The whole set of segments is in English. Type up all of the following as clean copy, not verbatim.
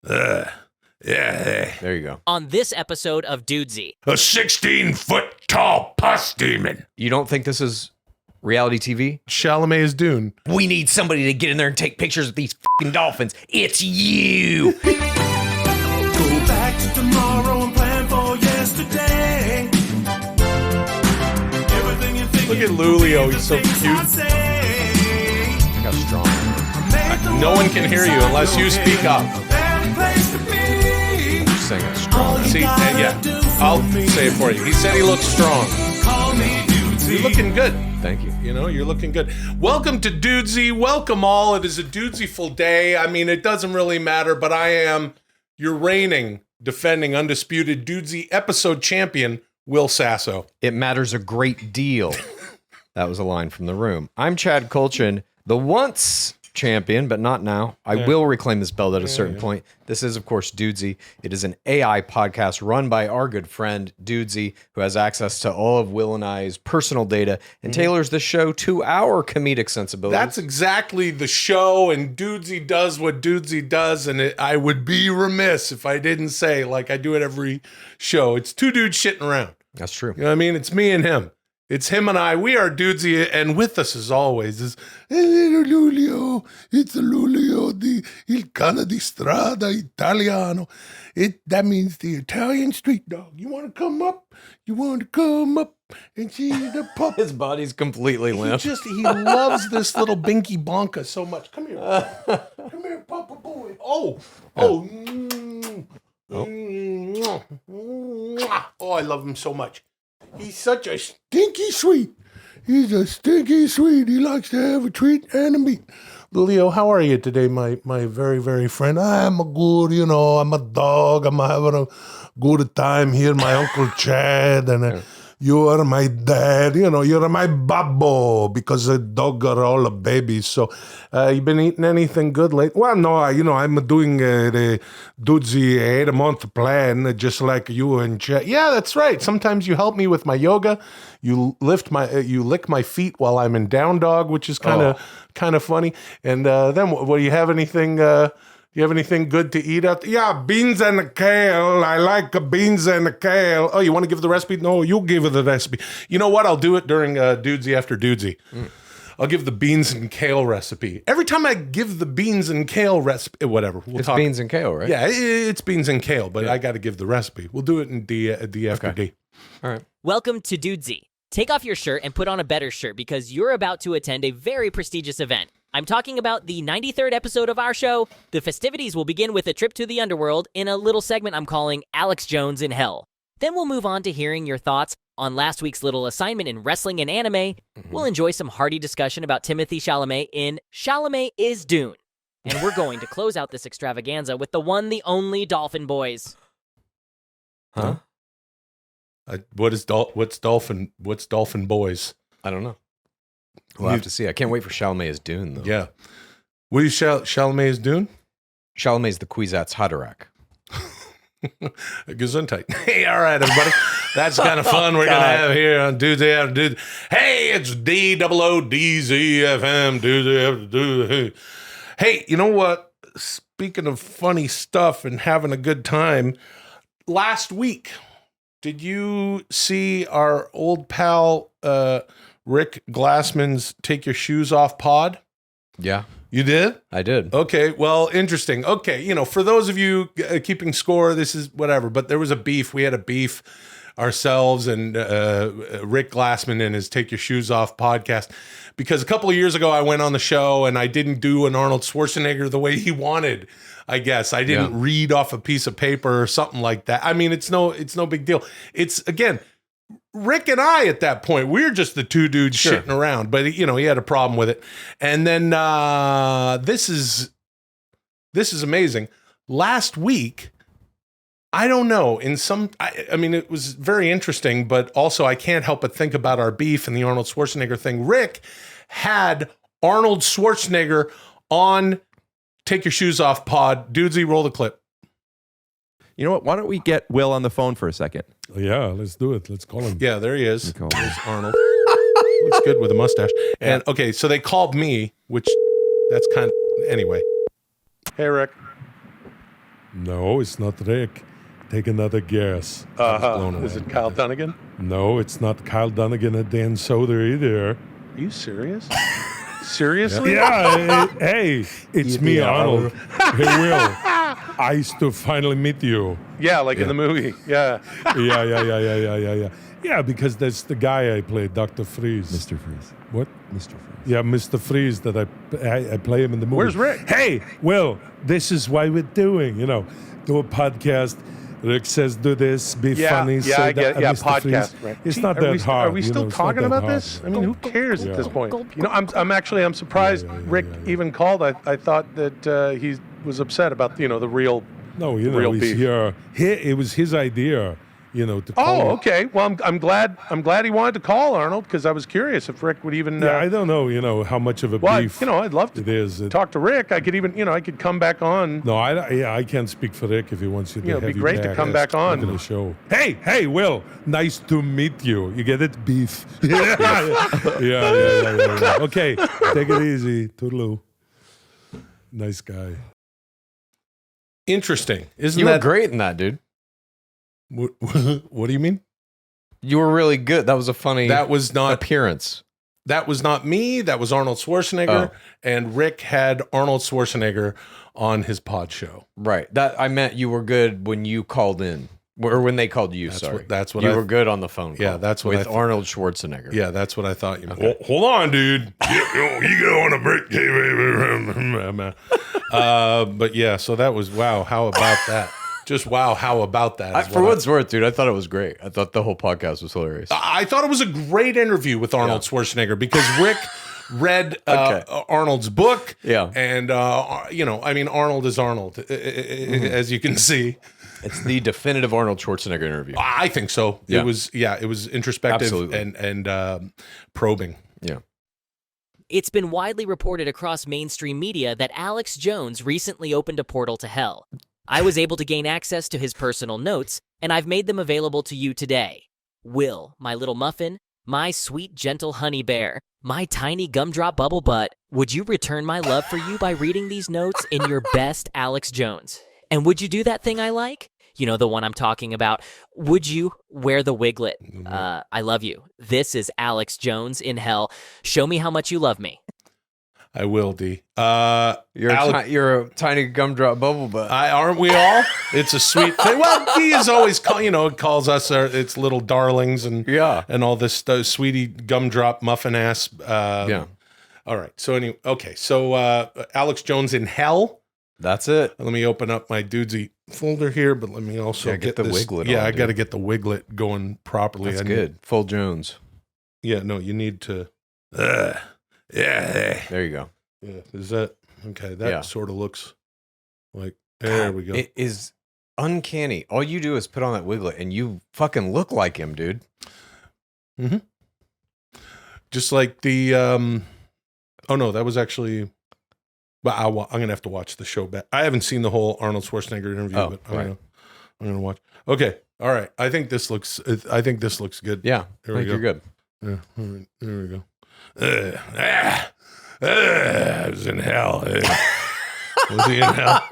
Yeah. There you go. On this episode of Dudesy. A 16-foot tall pus demon. You don't think this is reality TV? Chalamet is Dune. We need somebody to get in there and take pictures of these fucking dolphins. It's you. Go back to tomorrow and plan for yesterday. Everything you think. Look at Lulio, he's so cute. Look how strong. No one can hear you unless you speak up. Sing it strong. See, yeah, I'll say it for you. He said he looks strong. You're looking good. Thank you. You know, you're looking good. Welcome to Dudesy. Welcome all. It is a Dudesy-ful day. I mean, it doesn't really matter, but I am your reigning, defending, undisputed Dudesy episode champion, Will Sasso. It matters a great deal. That was a line from The Room. I'm Chad Kultgen, the once champion, but not now. I will reclaim this belt at a certain point. This is, of course, Dudesy. It is an AI podcast run by our good friend, Dudesy, who has access to all of Will and I's personal data and tailors the show to our comedic sensibilities. That's exactly the show, and Dudesy does what Dudesy does, and I would be remiss if I didn't say, like I do at every show, it's two dudes shitting around. That's true. You know what I mean? It's me and him. It's him and I. We are Dudesy, and with us as always is Lulio. It's Lulio, il cane di strada italiano. That means the Italian street dog. You want to come up? You want to come up and see the pup? His body's completely limp. He loves this little Binky Blanca so much. Come here. Come here, Papa boy. Oh. Oh, I love him so much. He's such a stinky sweet. He's a stinky sweet. He likes to have a treat and a meat. Lulio, how are you today, my very, very friend? I'm a good, I'm a dog. I'm having a good time here, my Uncle Chad, and you are my dad. You're my babbo because the dog got all the babies. So you been eating anything good lately? Well, no, I'm doing the Dudesy 8-month plan, just like you and Chad. Yeah, that's right. Sometimes you help me with my yoga. You you lick my feet while I'm in down dog, which is kind of funny. And then, do you have anything? You have anything good to eat out there? Yeah, beans and a kale. I like beans and a kale. Oh, you want to give the recipe? No, you give her the recipe. You know what? I'll do it during Dudesy after Dudesy. I'll give the beans and kale recipe. Every time I give the beans and kale recipe, whatever. We'll talk. Beans and kale, right? Yeah, it's beans and kale, but I got to give the recipe. We'll do it in D after D. All right. Welcome to Dudesy. Take off your shirt and put on a better shirt because you're about to attend a very prestigious event. I'm talking about the 93rd episode of our show. The festivities will begin with a trip to the Underworld in a little segment I'm calling Alex Jones in Hell. Then we'll move on to hearing your thoughts on last week's little assignment in wrestling and anime. We'll enjoy some hearty discussion about Timothy Chalamet in Chalamet is Dune. And we're going to close out this extravaganza with the one, the only Dolphin Boys. Huh? What's Dolphin Boys? I don't know. We'll have to see. I can't wait for Chalamet is Dune, though. Yeah. What is Chalamet is Dune? Chalamet's the Kwisatz Haderach. Gesundheit. Hey, all right, everybody. That's kind of fun we're going to have here on Dudesy After Dudesy. Hey, it's DOODZFM. Dudesy After Dudesy. Hey, you know what? Speaking of funny stuff and having a good time, last week, did you see our old pal Rick Glassman's Take Your Shoes Off pod? Yeah. You did? I did. Okay, well, interesting. Okay, for those of you keeping score, this is whatever, but there was a beef. We had a beef ourselves and Rick Glassman and his Take Your Shoes Off podcast because a couple of years ago I went on the show and I didn't do an Arnold Schwarzenegger the way he wanted, I guess. I didn't read off a piece of paper or something like that. I mean, it's no big deal. It's, again, Rick and I at that point, we're just the two dudes shitting around, but he had a problem with it. And then this is amazing. Last week, I don't know, I mean, it was very interesting, but also I can't help but think about our beef and the Arnold Schwarzenegger thing. Rick had Arnold Schwarzenegger on Take Your Shoes Off pod. Dudesy, roll the clip. You know what? Why don't we get Will on the phone for a second? Yeah, let's do it. Let's call him. Yeah, there he is. There's Arnold. Looks good with a mustache. And okay, so they called me, which that's kind of, anyway. Hey, Rick. No, it's not Rick. Take another guess. I was blown away Is it by Kyle this. Dunnigan? No, it's not Kyle Dunnigan and Dan Soder either. Are you serious? Seriously? Yeah, hey, it's me, Arnold. Hey, Will. I used to finally meet you. Yeah, like in the movie. Yeah. Yeah. Yeah, because that's the guy I play, Dr. Freeze. Mr. Freeze. What? Mr. Freeze. Yeah, Mr. Freeze, that I play him in the movie. Where's Rick? Hey, Will, this is why we're doing, do a podcast. Rick says, do this, be funny, Yeah, say I that. get. Yeah, Mr. podcast. Freeze. Right. It's Gee, not are that we, hard. Are we still it's not talking that about hard. this? I mean, who cares at this point? Yeah. I'm surprised Rick even called. I thought that he was upset about the real. No, real he's beef. here. It was his idea, to call. Oh, okay. Well, I'm glad he wanted to call Arnold because I was curious if Rick would even. Yeah, I don't know, how much of a Well, beef I'd love to it is. talk to Rick. I could even, I could come back on. No, I can't speak for Rick if he wants you to have It'd be you great to come back on. to the show. Hey, Will, nice to meet you. You get it? Beef. Yeah. Okay, take it easy. Toodaloo. Nice guy. Interesting. Isn't You were that great in that, dude. What do you mean? You were really good. That was a funny That was not appearance. That was not me. That was Arnold Schwarzenegger. Oh. And Rick had Arnold Schwarzenegger on his pod show. Right. That I meant you were good when you called in. Or when they called you, sorry. That's what you I- were good on the phone call. Yeah, that's what with I- Arnold Schwarzenegger. Yeah, that's what I thought you meant. Hold on, dude. You go on a break. But yeah, so that was, wow, how about that? Just wow, how about that? is For what what's worth, dude, I thought it was great. I thought the whole podcast was hilarious. I thought it was a great interview with Arnold Schwarzenegger because Rick read Arnold's book. Yeah. And, Arnold is Arnold, as you can see. It's the definitive Arnold Schwarzenegger interview. I think so. Yeah. It was introspective Absolutely. and probing. Yeah. It's been widely reported across mainstream media that Alex Jones recently opened a portal to hell. I was able to gain access to his personal notes, and I've made them available to you today. Will, my little muffin, my sweet, gentle honey bear, my tiny gumdrop bubble butt, would you return my love for you by reading these notes in your best Alex Jones? And would you do that thing I like? You know, the one I'm talking about. Would you wear the wiglet? I love you. This is Alex Jones in hell. Show me how much you love me. I will, D. You're a tiny gumdrop bubble butt. Aren't we all? It's a sweet thing. Well, D is always calls us its little darlings and all this stuff, sweetie gumdrop muffin ass. Yeah. All right. So anyway, okay. So Alex Jones in hell. That's it. Let me open up my Dudesy folder here, but let me also Yeah, get the this. wiglet Yeah, on, I got to dude. get the wiglet going properly. That's I need- good. Full Jones. Yeah, no, you need to. There you go. Yeah, is that okay? That Yeah. sort of looks like. There we go. It is uncanny. All you do is put on that wiglet and you fucking look like him, dude. Just like the. Oh no, that was actually. But I'm gonna have to watch the show back. I haven't seen the whole Arnold Schwarzenegger interview, Oh, but right. I'm gonna watch. Okay, all right. I think this looks good. Yeah. There we I think go. you're good. Yeah, all right, there we go. I was in hell. Was he in hell?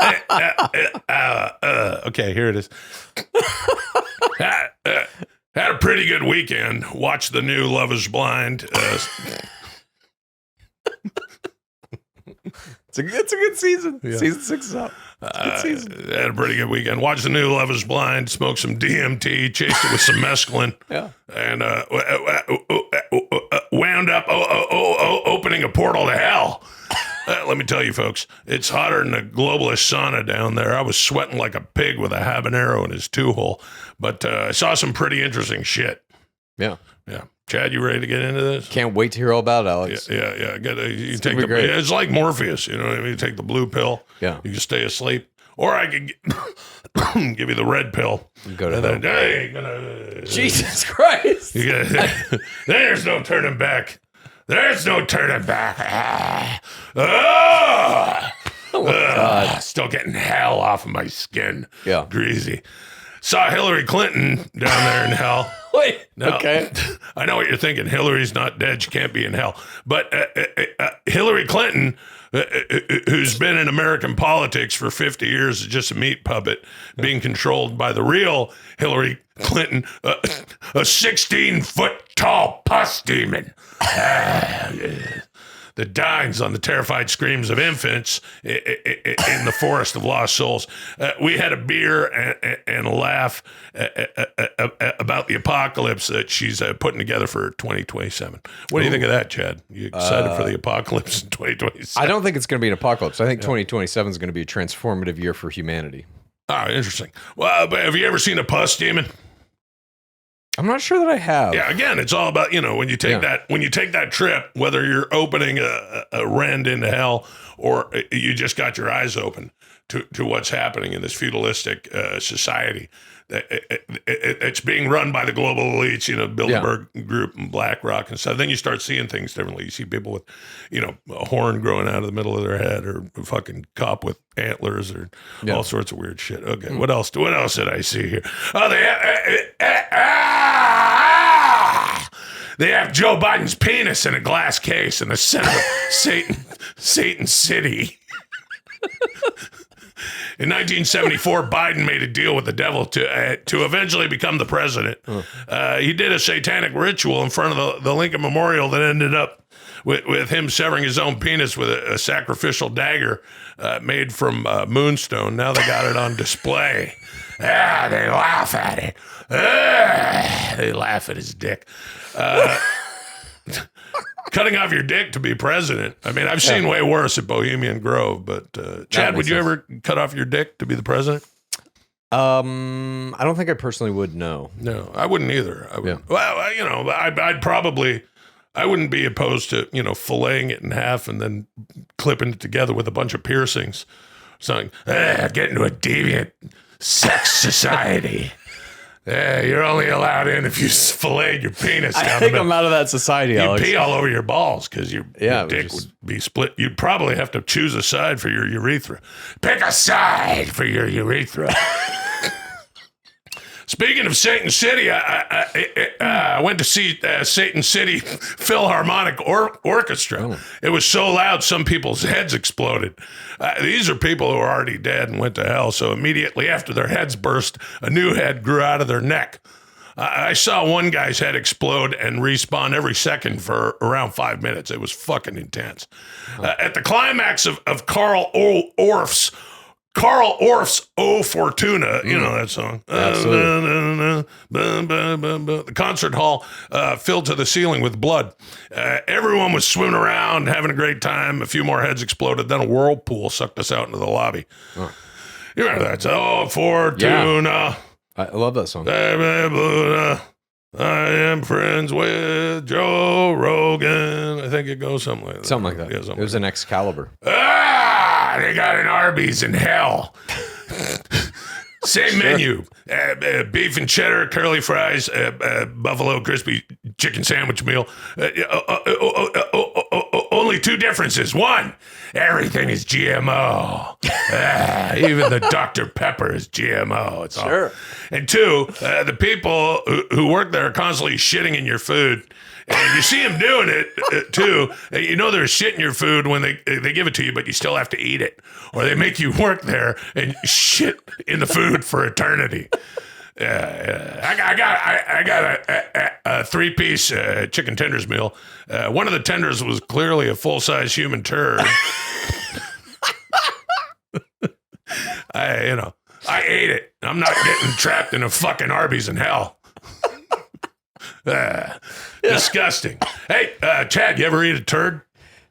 Okay, here it is. Had a pretty good weekend. Watched the new Love is Blind. It's a good season. Yeah. Season 6 is up. It's a good season. Had a pretty good weekend. Watched the new Love is Blind. Smoked some DMT. Chased it with some mescaline. Yeah. And wound up opening a portal to hell. Let me tell you, folks, it's hotter than a globalist sauna down there. I was sweating like a pig with a habanero in his two-hole. But I saw some pretty interesting shit. Yeah. Yeah. Chad, you ready to get into this? Can't wait to hear all about it, Alex. Yeah. You take gonna be great. It's like Morpheus, you know what I mean? You take the blue pill. Yeah. You can stay asleep. Or I could give you the red pill. Go to And then, hell. hey, gonna, Jesus Christ. you gotta- there's no turning back. There's no turning back. God. Still getting hell off of my skin. Yeah. Greasy. Saw Hillary Clinton down there in hell. Wait. Now, Okay. I know what you're thinking. Hillary's not dead. She can't be in hell. But Hillary Clinton, who's been in American politics for 50 years is just a meat puppet being controlled by the real Hillary Clinton, a 16-foot tall pus demon. That dines on the terrified screams of infants in the forest of lost souls. We had a beer and a laugh about the apocalypse that she's putting together for 2027. What do you think of that, Chad? You excited for the apocalypse in 2027? I don't think it's going to be an apocalypse. I think 2027 is going to be a transformative year for humanity. Oh, interesting. Well, but have you ever seen a pus demon? I'm not sure that I have. Yeah, again, it's all about, when you take that trip, whether you're opening a rend into hell or you just got your eyes open to what's happening in this feudalistic society. It's being run by the global elites, Bilderberg Group and BlackRock and stuff. Then you start seeing things differently. You see people with, a horn growing out of the middle of their head, or a fucking cop with antlers, or all sorts of weird shit. Okay, what else did I see here? Oh, they have Joe Biden's penis in a glass case in the center of Satan City. In 1974, Biden made a deal with the devil to eventually become the president. He did a satanic ritual in front of the Lincoln Memorial that ended up with him severing his own penis with a sacrificial dagger made from moonstone. Now they got it on display. They laugh at it. They laugh at his dick. Cutting off your dick to be president. I mean, I've seen way worse at Bohemian Grove, but Chad, would you ever cut off your dick to be the president? I don't think I personally would, no. No, I wouldn't either. Well, I wouldn't be opposed to, filleting it in half and then clipping it together with a bunch of piercings. Saying, get into a deviant sex society. Yeah, you're only allowed in if you filleted your penis down I think I'm out of that society, Alex. You'd pee all over your balls because your dick would be split. You'd probably have to choose a side for your urethra. Pick a side for your urethra. Speaking of Satan City, I went to see Satan City Philharmonic Orchestra. Oh. It was so loud, some people's heads exploded. These are people who are already dead and went to hell, so immediately after their heads burst, a new head grew out of their neck. I saw one guy's head explode and respawn every second for around 5 minutes. It was fucking intense. At the climax of Carl Orff's O Fortuna, you know that song. The concert hall filled to the ceiling with blood. Everyone was swimming around, having a great time. A few more heads exploded. Then a whirlpool sucked us out into the lobby. Oh. You remember that song? O Fortuna. Yeah. I love that song. I am friends with Joe Rogan. I think it goes something like that. Something like that. Yeah, it was an Excalibur. They got an Arby's in hell. Same menu. Beef and cheddar, curly fries, buffalo crispy chicken sandwich meal. Only two differences. One, everything is GMO. Even the Dr. Pepper is GMO. It's sure. And two, the people who work there are constantly shitting in your food. And you see them doing it, too. You know there's shit in your food when they give it to you, but you still have to eat it. Or they make you work there and shit in the food for eternity. I got a 3-piece chicken tenders meal. One of the tenders was clearly a full-size human turd. I ate it. I'm not getting trapped in a fucking Arby's in hell. Disgusting. Hey, Chad, you ever eat a turd?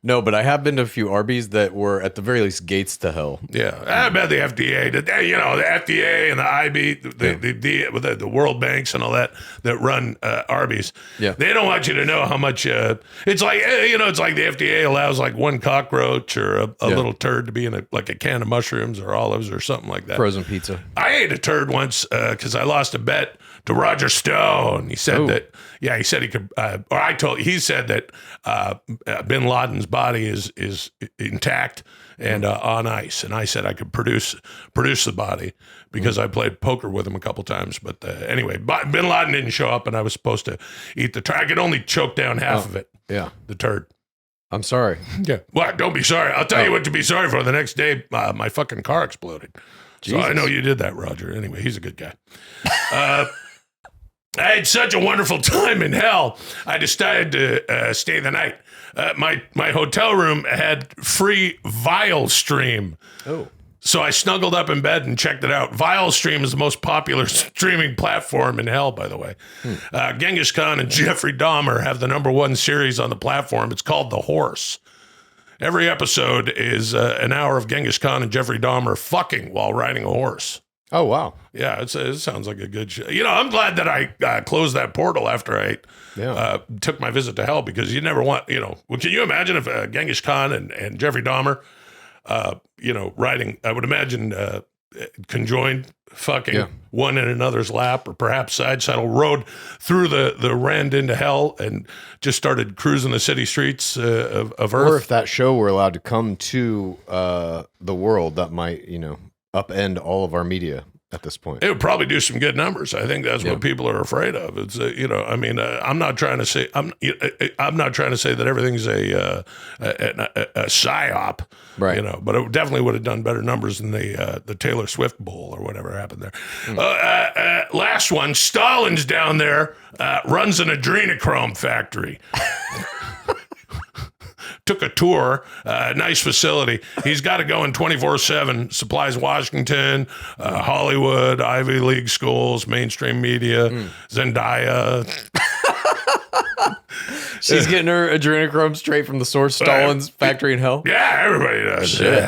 No, but I have been to a few Arby's that were at the very least gates to hell. Yeah, I bet the FDA, the FDA and the IB, the World Banks and all that run Arby's. Yeah, they don't want you to know how much. It's like it's like the FDA allows like one cockroach or a little turd to be in a can of mushrooms or olives or something like that. Frozen pizza. I ate a turd once because I lost a bet to Roger Stone. He said that. Yeah, he said he could. He said that Bin Laden's body is intact and on ice, and I said I could produce the body because I played poker with him a couple times. But anyway, Bin Laden didn't show up, and I was supposed to eat the turd. I could only choke down half of it. Yeah, the turd. I'm sorry. Yeah. What? Don't be sorry. I'll tell you what to be sorry for. The next day, my fucking car exploded. So I know you did that, Roger. Anyway, he's a good guy. I had such a wonderful time in hell. I decided to stay the night. My hotel room had free Vile Stream. Oh. So I snuggled up in bed and checked it out. Vile Stream is the most popular streaming platform in hell, by the way. Genghis Khan and Jeffrey Dahmer have the #1 series on the platform. It's called The Horse. Every episode is an hour of Genghis Khan and Jeffrey Dahmer fucking while riding a horse. Oh, wow. Yeah, it sounds like a good show. You know, I'm glad that I closed that portal after I took my visit to hell, because you never want, well, can you imagine if Genghis Khan and Jeffrey Dahmer, riding, I would imagine, conjoined fucking one in another's lap, or perhaps side saddle, rode through the rend into hell and just started cruising the city streets of Earth. Or if that show were allowed to come to the world, that might, upend all of our media at this point. It would probably do some good numbers. I think that's what people are afraid of. It's I'm not trying to say I'm not trying to say that everything's a psyop, right? But it definitely would have done better numbers than the Taylor Swift Bowl or whatever happened there. Last one, Stalin's down there, runs an adrenochrome factory. Took a tour, nice facility. He's got it going 24/7. Supplies Washington, Hollywood, Ivy League schools, mainstream media, Zendaya. She's getting her adrenochrome straight from the source, Stalin's factory in hell. Yeah, everybody does. Shit.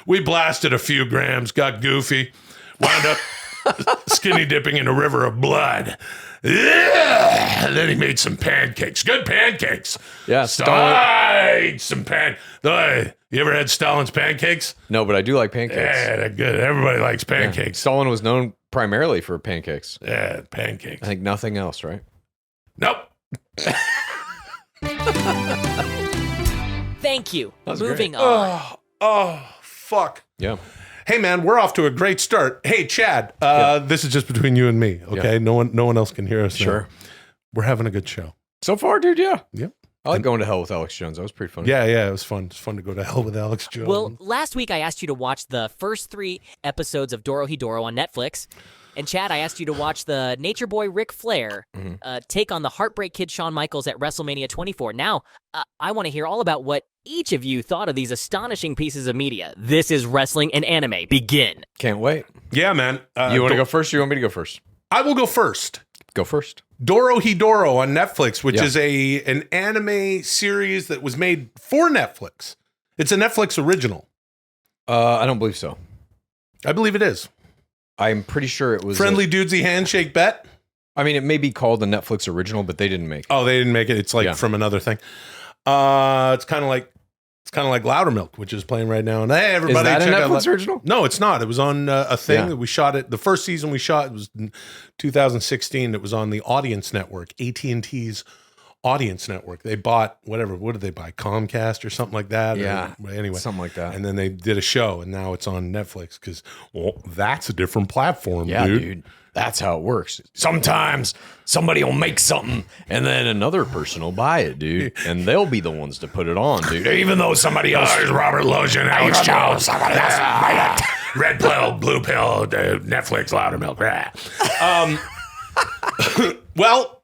We blasted a few grams, got goofy, wound up skinny dipping in a river of blood. Yeah. And then he made some pancakes. Good pancakes. Yeah, Stalin. Some You ever had Stalin's pancakes? No, but I do like pancakes. Yeah, they're good. Everybody likes Yeah. pancakes. Stalin was known primarily for pancakes. Yeah, pancakes. I think nothing else, right? Nope. Thank you. was Moving great. on. Oh, fuck. Yeah. Hey, man, we're off to a great start. Hey, Chad, this is just between you and me, okay? Yeah. No one else can hear us now. Sure. We're having a good show. So far, dude, yeah. Yep. I like going to hell with Alex Jones. That was pretty fun. Yeah, it was fun. It's fun to go to hell with Alex Jones. Well, last week I asked you to watch the first 3 episodes of Dorohedoro on Netflix. And Chad, I asked you to watch the Nature Boy Ric Flair take on the Heartbreak Kid Shawn Michaels at WrestleMania 24. Now, I want to hear all about what each of you thought of these astonishing pieces of media. This is Wrestling and Anime. Begin. Can't wait. yeah, man. You want to go first or you want me to go first? I will go first. Go first. Dorohedoro on Netflix, which Yeah. is an anime series that was made for Netflix. It's a Netflix original. I don't believe so. I believe it is. I'm pretty sure it was Friendly Dudesy Handshake Bet. I mean, it may be called the Netflix original, but they didn't make it. Oh, they didn't make it. It's like from another thing. It's kind of like Loudermilk, which is playing right now. And hey, everybody, Is that a check out Netflix original? No, it's not. It was on a thing Yeah. that we shot it. The first season we shot, it was in 2016. It was on the Audience Network, AT&T's Audience Network. They bought whatever. What did they buy? Comcast or something like that? Yeah. Anyway, Something like that. and then they did a show, and now it's on Netflix because, that's a different platform, Yeah, dude. dude. That's how it works. Sometimes somebody will make something and then another person will buy it, dude. And they'll be the ones to put it on, dude. Even though somebody else is Robert Logan, Alex Jones, somebody else buy it. Red pill, blue pill, Netflix, Loudermilk. Well,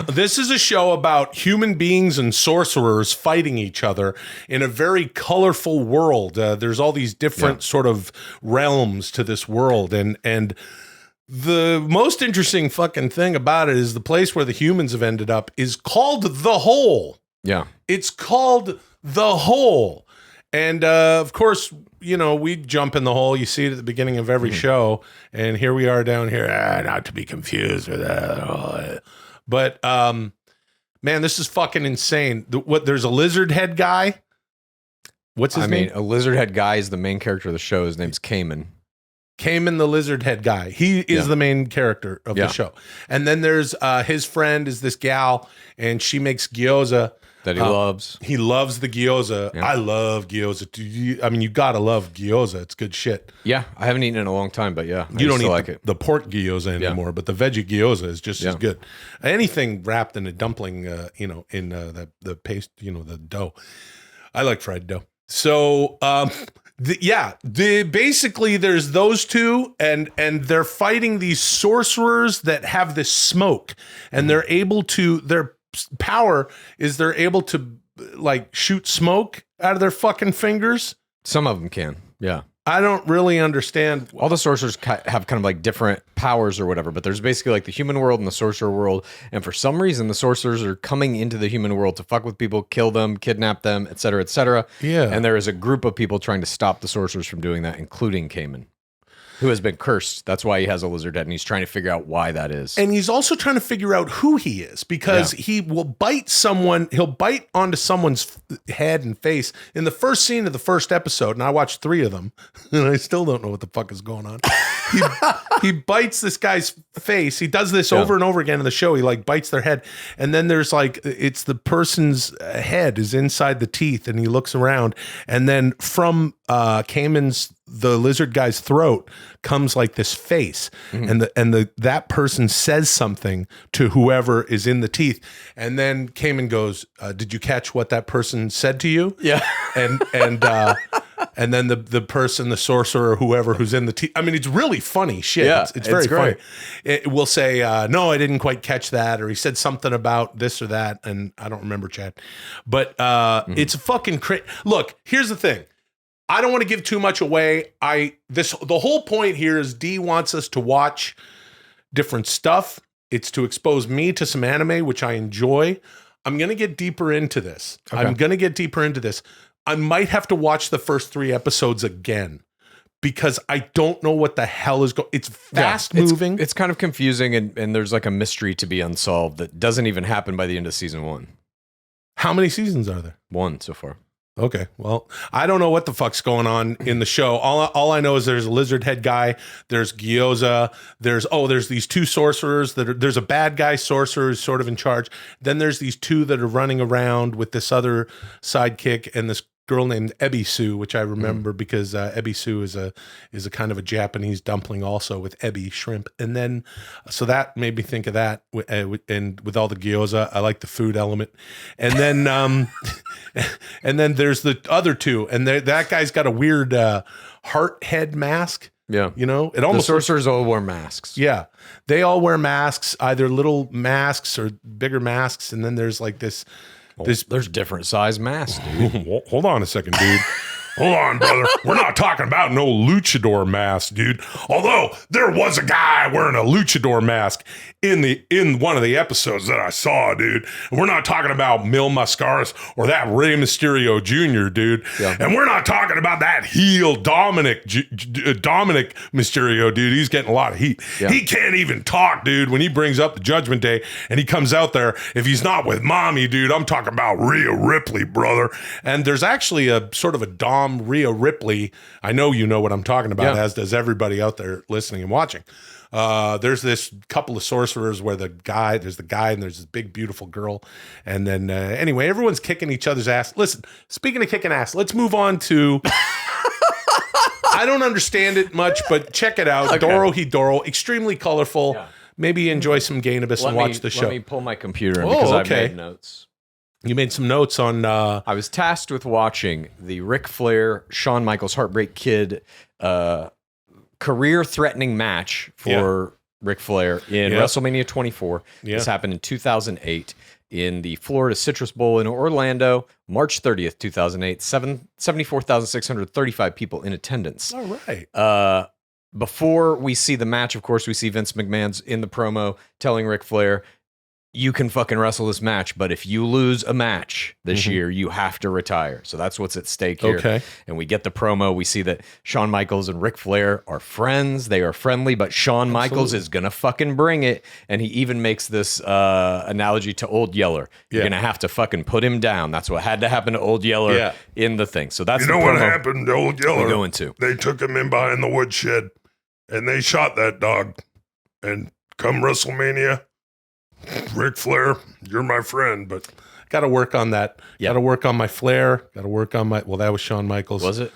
this is a show about human beings and sorcerers fighting each other in a very colorful world. There's all these different sort of realms to this world. And the most interesting fucking thing about it is the place where the humans have ended up is called The Hole. Yeah. It's called The Hole. And of course, we jump in the hole. You see it at the beginning of every show. And here we are down here, not to be confused with that. But, man, this is fucking insane. There's a lizard head guy. What's his name? A lizard head guy is the main character of the show. His name's Cayman. Cayman, the lizard head guy. He is the main character of the show. And then there's his friend is this gal, and she makes gyoza. that he loves. He loves the gyoza. Yeah. I love gyoza. You gotta love gyoza. It's good shit. Yeah, I haven't eaten in a long time, but yeah, You don't still eat like the, it. the pork gyoza anymore, but the veggie gyoza is just as good. Anything wrapped in a dumpling, in the paste, the dough. I like fried dough. So, basically there's those two, and they're fighting these sorcerers that have this smoke, and they're able to. Their power is they're able to like shoot smoke out of their fucking fingers. Some of them can, yeah. I don't really understand. All the sorcerers have kind of like different powers or whatever, but there's basically like the human world and the sorcerer world. And for some reason, the sorcerers are coming into the human world to fuck with people, kill them, kidnap them, et cetera, et cetera. Yeah. And there is a group of people trying to stop the sorcerers from doing that, including Cayman, who has been cursed. That's why he has a lizard head, and he's trying to figure out why that is. And he's also trying to figure out who he is, because he will bite someone. He'll bite onto someone's head and face. In the first scene of the first episode, and I watched 3 of them, and I still don't know what the fuck is going on. He bites this guy's face. He does this over and over again in the show. He like bites their head, and then there's like it's the person's head is inside the teeth, and he looks around, and then from Cayman's the lizard guy's throat comes like this face, and that person says something to whoever is in the teeth, and then Cayman goes, "Did you catch what that person said to you?" Yeah, and then the person, the sorcerer, or whoever who's in the teeth. I mean, it's really funny shit. Yeah, it's very great. funny. It will say, "No, I didn't quite catch that," or he said something about this or that, and I don't remember, Chad. But it's fucking crazy. Look, here's the thing. I don't want to give too much away. The whole point here is D wants us to watch different stuff. It's to expose me to some anime, which I enjoy. I'm going to get deeper into this. I might have to watch the first 3 episodes again, because I don't know what the hell is going. It's fast moving. It's kind of confusing, and there's like a mystery to be unsolved that doesn't even happen by the end of season 1. How many seasons are there? 1 so far. Okay, well, I don't know what the fuck's going on in the show. All I know is there's a lizard head guy, there's gyoza, there's these 2 sorcerers there's a bad guy sorcerer who's sort of in charge. Then there's these 2 that are running around with this other sidekick and this girl named Ebisu, which I remember because Ebisu is a kind of a Japanese dumpling also with ebi shrimp. And then so that made me think of that, and with all the gyoza, I like the food element. And then and then there's the other 2, and that guy's got a weird heart head mask. Yeah, it almost the sorcerers all wear masks. Yeah, they all wear masks, either little masks or bigger masks. And then there's like this. There's different size masks, dude. Hold on a second, dude. Hold on, brother. We're not talking about no luchador mask, dude. Although there was a guy wearing a luchador mask in one of the episodes that I saw, dude. And we're not talking about Mil Mascaras or that Rey Mysterio Jr., dude. Yeah. And we're not talking about that heel Dominic Mysterio, dude. He's getting a lot of heat. Yeah. He can't even talk, dude, when he brings up the Judgment Day and he comes out there. If he's not with mommy, dude, I'm talking about Rhea Ripley, brother. And there's actually a sort of a Dom Rhea Ripley. I know you know what I'm talking about, as does everybody out there listening and watching. There's this couple of sorcerers where there's the guy and there's this big, beautiful girl. And then anyway, everyone's kicking each other's ass. Listen, speaking of kicking ass, let's move on to... I don't understand it much, but check it out. Okay. Doro Hidoro, extremely colorful. Yeah. Maybe enjoy some Gainabus and watch the show. Let me pull my computer in because I've made notes. You made some notes on... I was tasked with watching the Ric Flair, Shawn Michaels, Heartbreak Kid career-threatening match for Ric Flair in WrestleMania 24. Yeah. This happened in 2008 in the Florida Citrus Bowl in Orlando, March 30th, 2008. 74,635 people in attendance. All right. Before we see the match, of course, we see Vince McMahon's in the promo telling Ric Flair, you can fucking wrestle this match, but if you lose a match this year, you have to retire. So that's what's at stake here. Okay. And we get the promo. We see that Shawn Michaels and Ric Flair are friends. They are friendly, but Shawn Michaels is going to fucking bring it. And he even makes this analogy to Old Yeller. You're going to have to fucking put him down. That's what had to happen to Old Yeller in the thing. So that's you know what happened to Old Yeller? We're going to. They took him in behind the woodshed and they shot that dog. And come WrestleMania, Ric Flair, you're my friend, but Got to work on that. Yeah. Got to work on my flair. Got to work on my. Well, that was Shawn Michaels. Was it?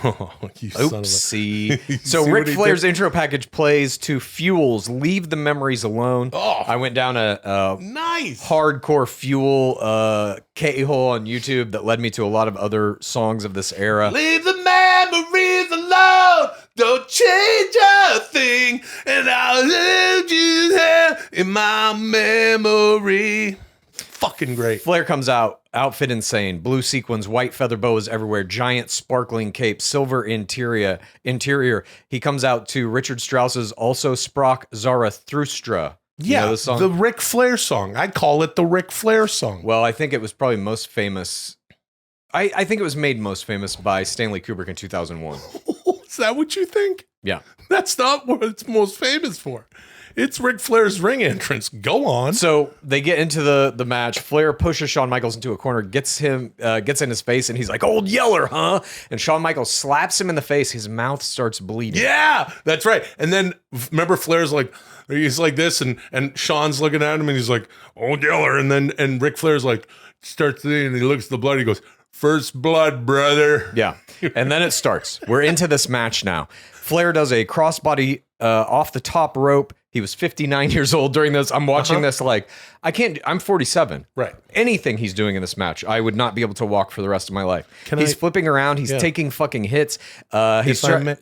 Oh, you son of a. Oopsie. So See what Ric he Flair's did? intro package plays to Fuel's Leave the Memories Alone. Oh. I went down a Nice. hardcore Fuel K-hole on YouTube that led me to a lot of other songs of this era. Leave the memories alone. Don't change a thing. And I'll hold you there in my memory. Fucking great. Flair comes out, outfit insane, blue sequins, white feather boas everywhere, giant sparkling cape, silver interior. He comes out to Richard Strauss's Also Sprach Zarathustra. You Yeah, know this song? the Ric Flair song. I call it the Ric Flair song. Well, I think it was probably most famous. I think it was made most famous by Stanley Kubrick in 2001. Is that what you think? Yeah. That's not what it's most famous for. It's Ric Flair's ring entrance. Go on. So they get into the match. Flair pushes Shawn Michaels into a corner, gets in his face, and he's like, "Old Yeller, huh?" And Shawn Michaels slaps him in the face. His mouth starts bleeding. Yeah, that's right. And then remember, Flair's like, he's like this, and Shawn's looking at him, and he's like, "Old Yeller," and Ric Flair's like, starts there, and he looks at the blood. He goes, "First blood, brother." Yeah. And then it starts. We're into this match now. Flair does a crossbody off the top rope. He was 59 years old during this. I'm watching this like, I'm 47. Right. Anything he's doing in this match, I would not be able to walk for the rest of my life. He's flipping around. He's taking fucking hits. If I may,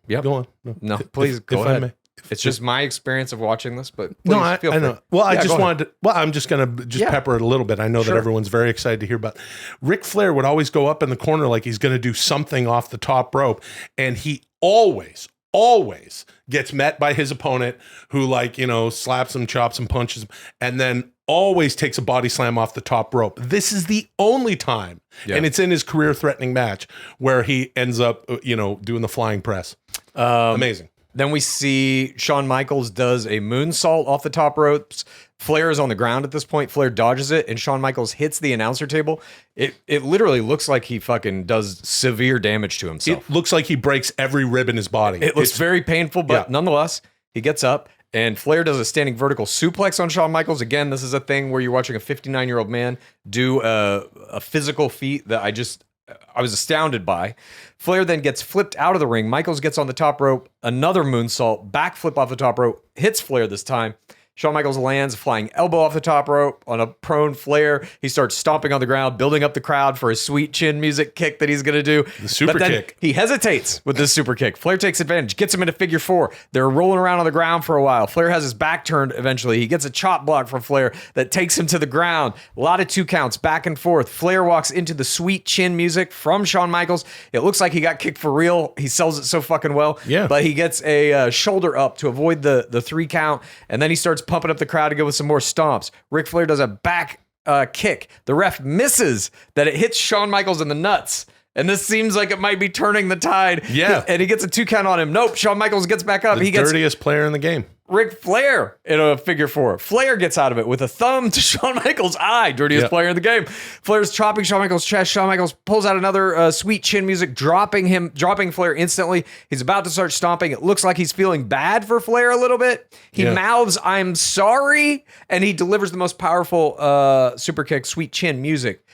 Yep. Go on. No, please go if ahead. I may. It's just my experience of watching this, but please No, I feel free. know. Well, I Yeah, just go ahead. wanted to, well, I'm just going to pepper it a little bit. I know that everyone's very excited to hear about. Ric Flair would always go up in the corner like he's going to do something off the top rope. And he always gets met by his opponent who slaps him, chops him, punches him, and then always takes a body slam off the top rope. This is the only time, and it's in his career-threatening match, where he ends up, doing the flying press. Amazing. Then we see Shawn Michaels does a moonsault off the top ropes. Flair is on the ground at this point. Flair dodges it, and Shawn Michaels hits the announcer table. It literally looks like he fucking does severe damage to himself. It looks like he breaks every rib in his body. It looks very painful, but nonetheless, he gets up, and Flair does a standing vertical suplex on Shawn Michaels. Again, this is a thing where you're watching a 59-year-old man do a physical feat that I was astounded by. Flair then gets flipped out of the ring. Michaels gets on the top rope, another moonsault, backflip off the top rope, hits Flair this time. Shawn Michaels lands a flying elbow off the top rope on a prone Flair. He starts stomping on the ground, building up the crowd for his sweet chin music kick that he's going to do. The super kick. He hesitates with this super kick. Flair takes advantage, gets him into figure four. They're rolling around on the ground for a while. Flair has his back turned eventually. He gets a chop block from Flair that takes him to the ground. A lot of 2 counts back and forth. Flair walks into the sweet chin music from Shawn Michaels. It looks like he got kicked for real. He sells it so fucking well. Yeah. But he gets a shoulder up to avoid the 3 count. And then he starts pumping up the crowd to go with some more stomps. Ric Flair does a back kick. The ref misses that it hits Shawn Michaels in the nuts. And this seems like it might be turning the tide. Yeah. And he gets a 2 count on him. Nope. Shawn Michaels gets back up. The He gets dirtiest player in the game. Ric Flair in a figure four. Flair gets out of it with a thumb to Shawn Michaels' eye. Dirtiest player in the game. Flair's chopping Shawn Michaels' chest. Shawn Michaels pulls out another sweet chin music, dropping Flair instantly. He's about to start stomping. It looks like he's feeling bad for Flair a little bit. He mouths, "I'm sorry," and he delivers the most powerful super kick, sweet chin music.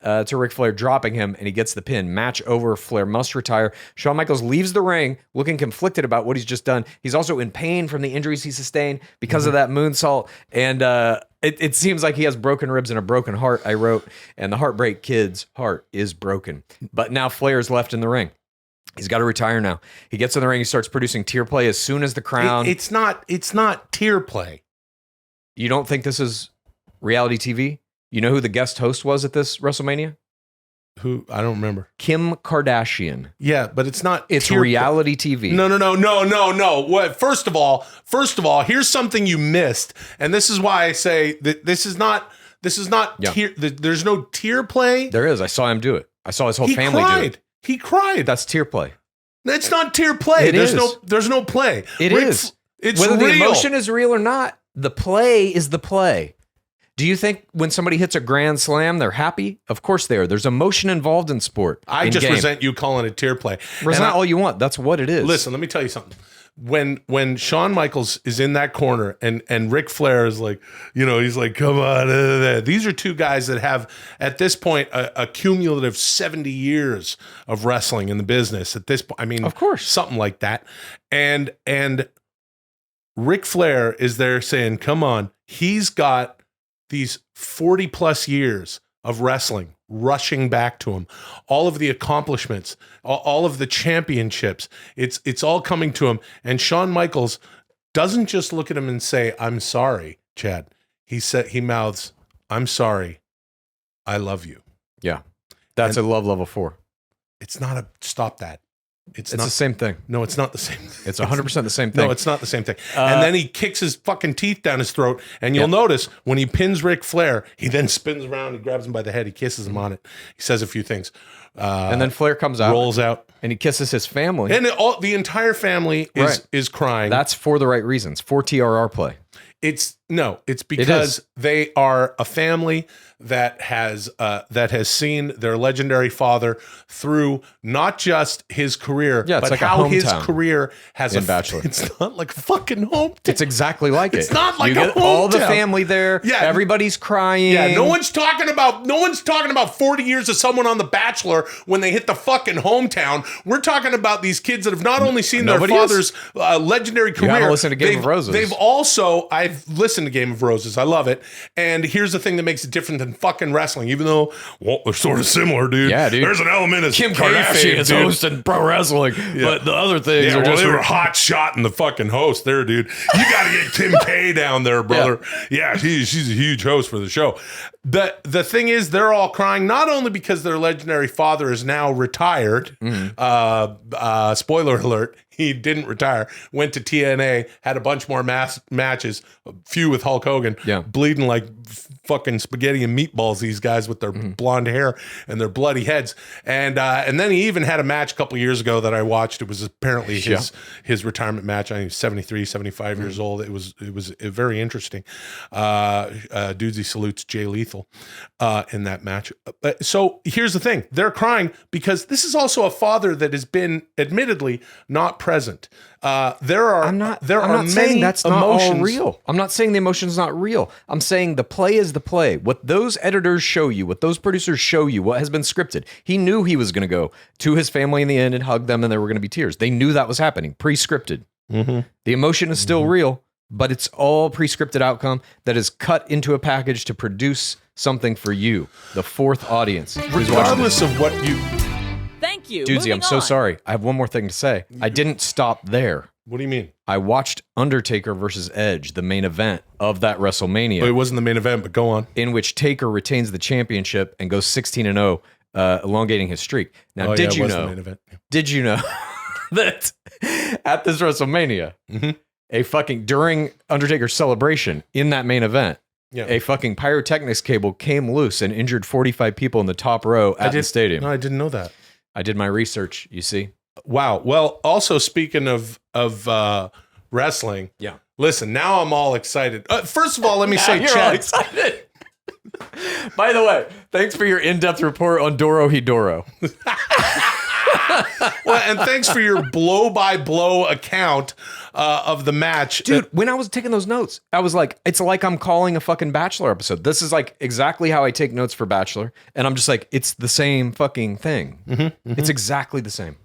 To Ric Flair, dropping him, and he gets the pin. Match over. Flair must retire. Shawn Michaels leaves the ring looking conflicted about what he's just done. He's also in pain from the injuries he sustained because of that moonsault, and it seems like he has broken ribs and a broken heart, I wrote, and the Heartbreak Kid's heart is broken. But now Flair's left in the ring. He's got to retire now. He gets in the ring. He starts producing tear play as soon as the crown... It's not tear play. You don't think this is reality TV? You know who the guest host was at this WrestleMania? Who? I don't remember. Kim Kardashian. Yeah, but it's not. It's reality TV. No. What? First of all, here's something you missed, and this is why I say that this is not tear. There's no tear play. There is. I saw him do it. I saw his whole family do it. He cried. That's tear play. That's not tear play. There's no play. It is. It's whether real. the emotion is real or not. The play is the play. Do you think when somebody hits a grand slam, they're happy? Of course they are. There's emotion involved in sport. I just resent you calling it tear play. Resent all you want. That's what it is. Listen, let me tell you something. when Shawn Michaels is in that corner and Ric Flair is like, he's like, come on. These are two guys that have, at this point, a cumulative 70 years of wrestling in the business. At this point, I mean, Of course. something like that. And Ric Flair is there saying, come on, he's got these 40 plus years of wrestling rushing back to him, all of the accomplishments, all of the championships, it's all coming to him. And Shawn Michaels doesn't just look at him and say, I'm sorry, Chad. He mouths, I'm sorry, I love you. Yeah. That's a love level 4. It's not a, stop that. It's the same thing. No, it's not the same thing. It's 100% the same thing. No, it's not the same thing. And then he kicks his fucking teeth down his throat. And you'll notice when he pins Ric Flair, he then spins around, he grabs him by the head, he kisses him on it. He says a few things. And then Flair comes out. Rolls out. And he kisses his family. And the entire family is crying. That's for the right reasons. For TRR play. It's because they are a family that has seen their legendary father through not just his career, Yeah, it's but like a how his hometown career has in Bachelor. It's not like a fucking hometown. It's exactly like it. It's not like you a get all the hometown. family there. Yeah. Everybody's crying. Yeah, no one's talking about 40 years of someone on The Bachelor when they hit the fucking hometown. We're talking about these kids that have not only seen Nobody their father's legendary career. gotta listen to Game of Roses. I've listened to Game of Roses. I love it. And here's the thing that makes it different than fucking wrestling, even though, well, they're sort of similar, dude. Yeah, dude. There's an element of Kim kayfabe, Kardashian is dude. hosting pro wrestling, but the other things Yeah, are well, just they were hot shot in the fucking host there, dude. You got to get Kim K down there, brother. Yeah, she's a huge host for the show. The thing is, they're all crying, not only because their legendary father is now retired. Spoiler alert. He didn't retire, went to TNA, had a bunch more matches, a few with Hulk Hogan, bleeding like fucking spaghetti and meatballs, these guys with their blonde hair and their bloody heads. And then he even had a match a couple of years ago that I watched. It was apparently his retirement match. I think he was 73, 75 years old. It was very interesting. Dudesy salutes Jay Lethal in that match. So here's the thing. They're crying because this is also a father that has been admittedly not present. There are many saying that's not emotions. all real. I'm not saying the emotion's not real. I'm saying the play is the play. What those editors show you, what those producers show you, what has been scripted. He knew he was going to go to his family in the end and hug them, and there were going to be tears. They knew that was happening, pre-scripted. The emotion is still real, but it's all pre-scripted outcome that is cut into a package to produce something for you, the fourth audience. Regardless of what you... Thank you. Dudesy, Moving I'm so on. sorry. I have one more thing to say. I didn't stop there. What do you mean? I watched Undertaker versus Edge, the main event of that WrestleMania, Well, it wasn't the main event, but go on. in which Taker retains the championship and goes 16-0, elongating his streak. Now, Oh, did yeah, it you was the know? main event. Did you know that at this WrestleMania, during Undertaker's celebration in that main event, a fucking pyrotechnics cable came loose and injured 45 people in the top row at the stadium. No, I didn't know that. I did my research, you see. Wow. Well, also speaking of wrestling, listen, now I'm all excited. First of all, let me say, You're all Chad, excited. By the way, thanks for your in-depth report on Doro Hidoro. well, and thanks for your blow-by-blow account of the match. Dude, when I was taking those notes, I was like, it's like I'm calling a fucking Bachelor episode. This is like exactly how I take notes for Bachelor. And I'm just like, it's the same fucking thing. It's exactly the same.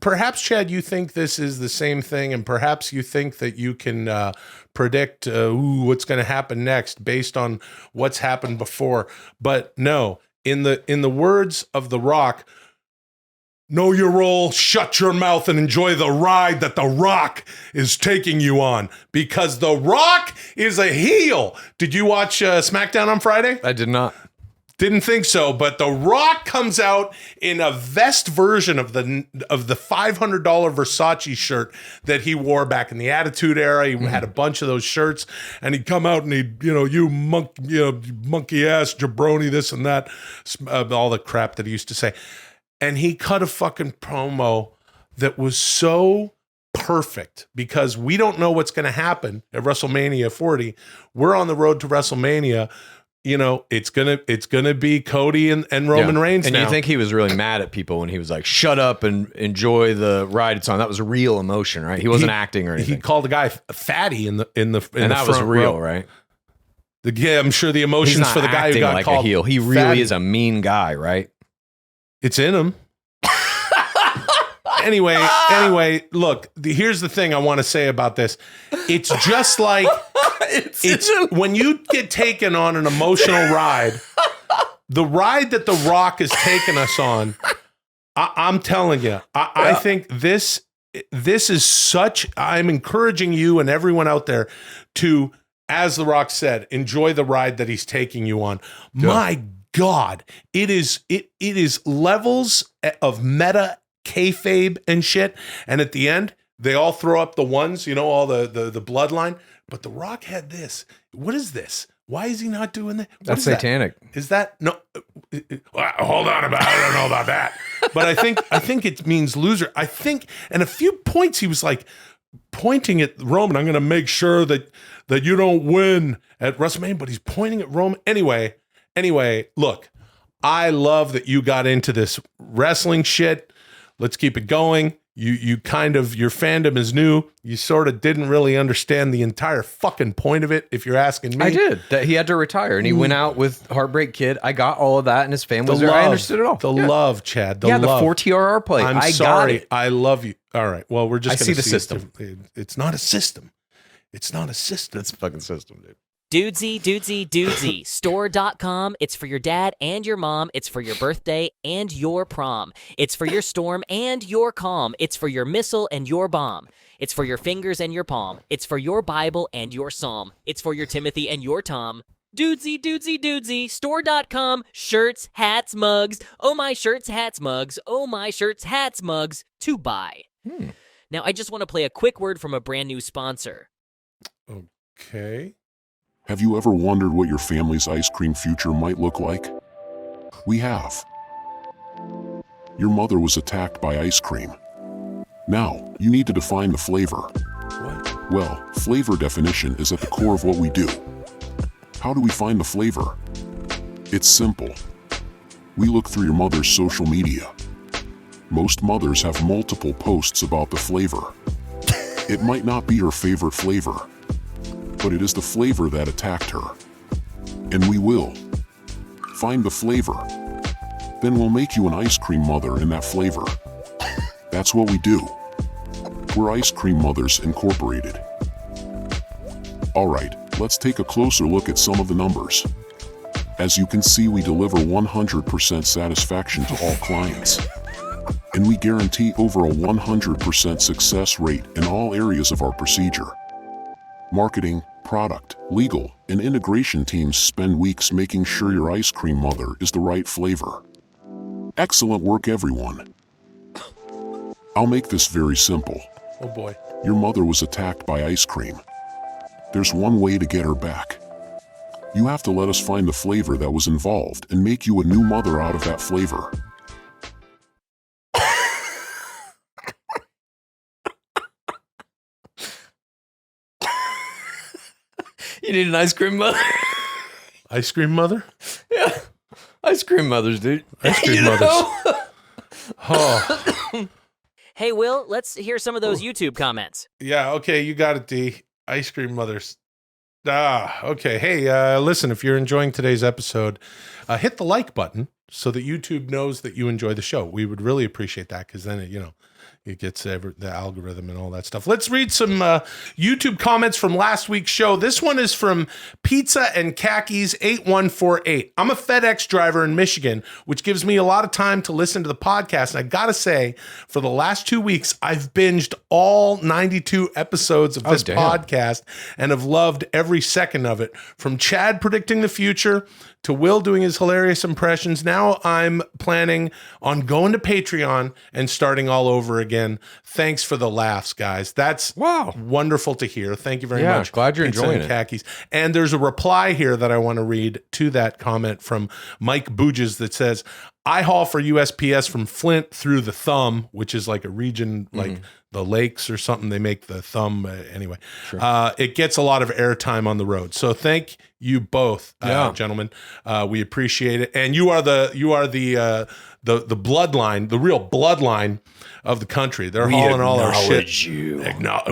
Perhaps, Chad, you think this is the same thing, and perhaps you think that you can predict what's going to happen next based on what's happened before. But no, in the words of The Rock, know your role, shut your mouth, and enjoy the ride that The Rock is taking you on. Because The Rock is a heel. Did you watch SmackDown on Friday? I did not. Didn't think so, but The Rock comes out in a vest version of the $500 Versace shirt that he wore back in the Attitude Era. He had a bunch of those shirts, and he'd come out and he'd, you monkey ass jabroni, this and that, all the crap that he used to say. And he cut a fucking promo that was so perfect because we don't know what's going to happen at WrestleMania 40. We're on the road to WrestleMania. it's gonna be Cody and Roman Reigns And now. you think he was really mad at people when he was like, "Shut up and enjoy the ride it's on." That was real emotion, right? He wasn't acting or anything. He called the guy fatty in the and that was real, right? I'm sure the He's emotions not for the guy who acting got like called a heel. He really fatty. is a mean guy, right? It's in him. Anyway, look, here's the thing I want to say about this. It's just like it's when you get taken on an emotional ride, the ride that The Rock has taken us on, I'm telling you, I think this is such, I'm encouraging you and everyone out there to, as The Rock said, enjoy the ride that he's taking you on. Yeah. My God, it is levels of meta kayfabe and shit, and at the end they all throw up the ones, all the bloodline, but The Rock had this. What is this? Why is he not doing that? That's satanic. Is that no? Hold on, I don't know about that, but I think it means loser. I think, and a few points he was like pointing at Roman. I'm going to make sure that you don't win at WrestleMania, but he's pointing at Roman anyway. Look, I love that you got into this wrestling shit. Let's keep it going. You kind of, your fandom is new. You sort of didn't really understand the entire fucking point of it, if you're asking me. I did. That he had to retire, and he went out with Heartbreak Kid. I got all of that, and his family was there. I understood it all. The love, Chad. The love. 4 TRR play. I'm sorry. Got it. I love you. All right. Well, we're just going to see the system. It's not a system. It's not a system. It's a fucking system, dude. Dudesy. Store.com. It's for your dad and your mom. It's for your birthday and your prom. It's for your storm and your calm. It's for your missile and your bomb. It's for your fingers and your palm. It's for your Bible and your psalm. It's for your Timothy and your Tom. Dudesy. Store.com. Shirts, hats, mugs. Oh, my shirts, hats, mugs. Oh, my shirts, hats, mugs. To buy. Now, I just want to play a quick word from a brand new sponsor. Okay. Have you ever wondered what your family's ice cream future might look like? We have. Your mother was attacked by ice cream. Now, you need to define the flavor. What? Well, flavor definition is at the core of what we do. How do we find the flavor? It's simple. We look through your mother's social media. Most mothers have multiple posts about the flavor. It might not be her favorite flavor, but it is the flavor that attacked her. And we will find the flavor. Then we'll make you an ice cream mother in that flavor. That's what we do. We're Ice Cream Mothers Incorporated. All right, let's take a closer look at some of the numbers. As you can see, we deliver 100% satisfaction to all clients. And we guarantee over a 100% success rate in all areas of our procedure. Marketing, product, legal, and integration teams spend weeks making sure your ice cream mother is the right flavor. Excellent work, everyone. I'll make this very simple. Oh boy. Your mother was attacked by ice cream. There's one way to get her back. You have to let us find the flavor that was involved and make you a new mother out of that flavor. You need an ice cream mother? Ice cream mother? Yeah. Ice cream mothers, dude. Ice cream mothers. Oh. Hey, Will, let's hear some of those YouTube comments. Yeah, okay, you got it, D. Ice cream mothers. Okay. Hey, listen, if you're enjoying today's episode, hit the like button so that YouTube knows that you enjoy the show. We would really appreciate that, because then it gets the algorithm and all that stuff. Let's read some YouTube comments from last week's show. This one is from Pizza and Khakis 8148. I'm a FedEx driver in Michigan, which gives me a lot of time to listen to the podcast. And I got to say, for the last 2 weeks, I've binged all 92 episodes of this podcast and have loved every second of it. From Chad predicting the future to Will doing his hilarious impressions. Now I'm planning on going to Patreon and starting all over again. Thanks for the laughs, guys. That's wonderful to hear. Thank you very much. Glad you're enjoying it. Khakis. And there's a reply here that I want to read to that comment from Mike Booges that says, I haul for USPS from Flint through the Thumb, which is like a region like the lakes or something. They make the Thumb anyway. It gets a lot of airtime on the road. So thank you both, gentlemen. We appreciate it. And you are the bloodline, the real bloodline of the country. They're hauling all our shit.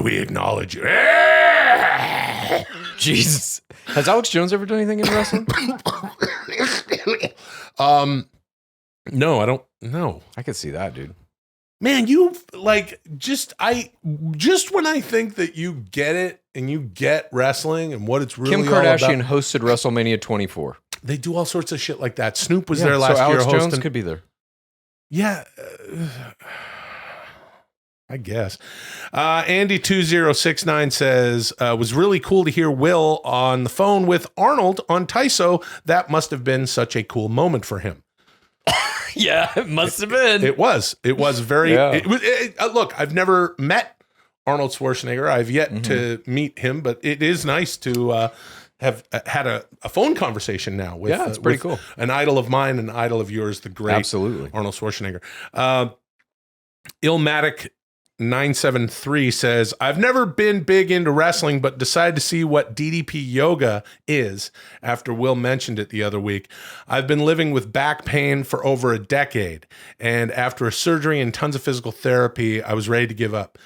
We acknowledge you. Jesus. Has Alex Jones ever done anything in wrestling? No, I don't know. I could see that, dude. Man, you like just when I think that you get it and you get wrestling and what it's really Kim all Kardashian about, hosted WrestleMania 24. they do all sorts of shit like that. Snoop was there last so year Alex hosting. Jones could be there. Yeah, I guess. Andy2069 says, was really cool to hear Will on the phone with Arnold on Tyso. That must have been such a cool moment for him. Yeah, it must have been. It was very, Yeah. Look, I've never met Arnold Schwarzenegger. I've yet to meet him, but it is nice to have had a phone conversation now with, it's pretty cool. An idol of mine, an idol of yours, the great Absolutely. Arnold Schwarzenegger. Illmatic973 says, I've never been big into wrestling, but decided to see what DDP yoga is after Will mentioned it the other week. I've been living with back pain for over a decade, and after a surgery and tons of physical therapy, I was ready to give up.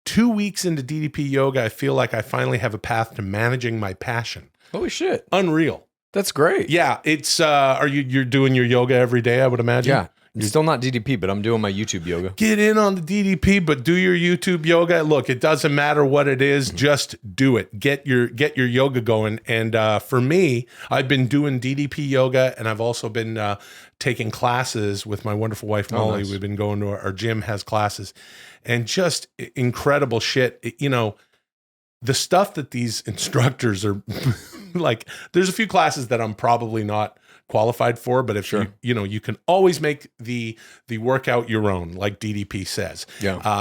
2 weeks into DDP yoga, I feel like I finally have a path to managing my passion. Holy shit. Unreal. That's great. Yeah, it's you're doing your yoga every day, I would imagine? Yeah. It's still not DDP, but I'm doing my YouTube yoga. Get in on the DDP, but do your YouTube yoga. Look, it doesn't matter what it is, just do it. Get your yoga going. And for me, I've been doing DDP yoga, and I've also been taking classes with my wonderful wife Molly. Nice. We've been going to our gym has classes, and just incredible shit. The stuff that these instructors are like. There's a few classes that I'm probably not qualified for, but if you can always make the workout your own, like DDP says,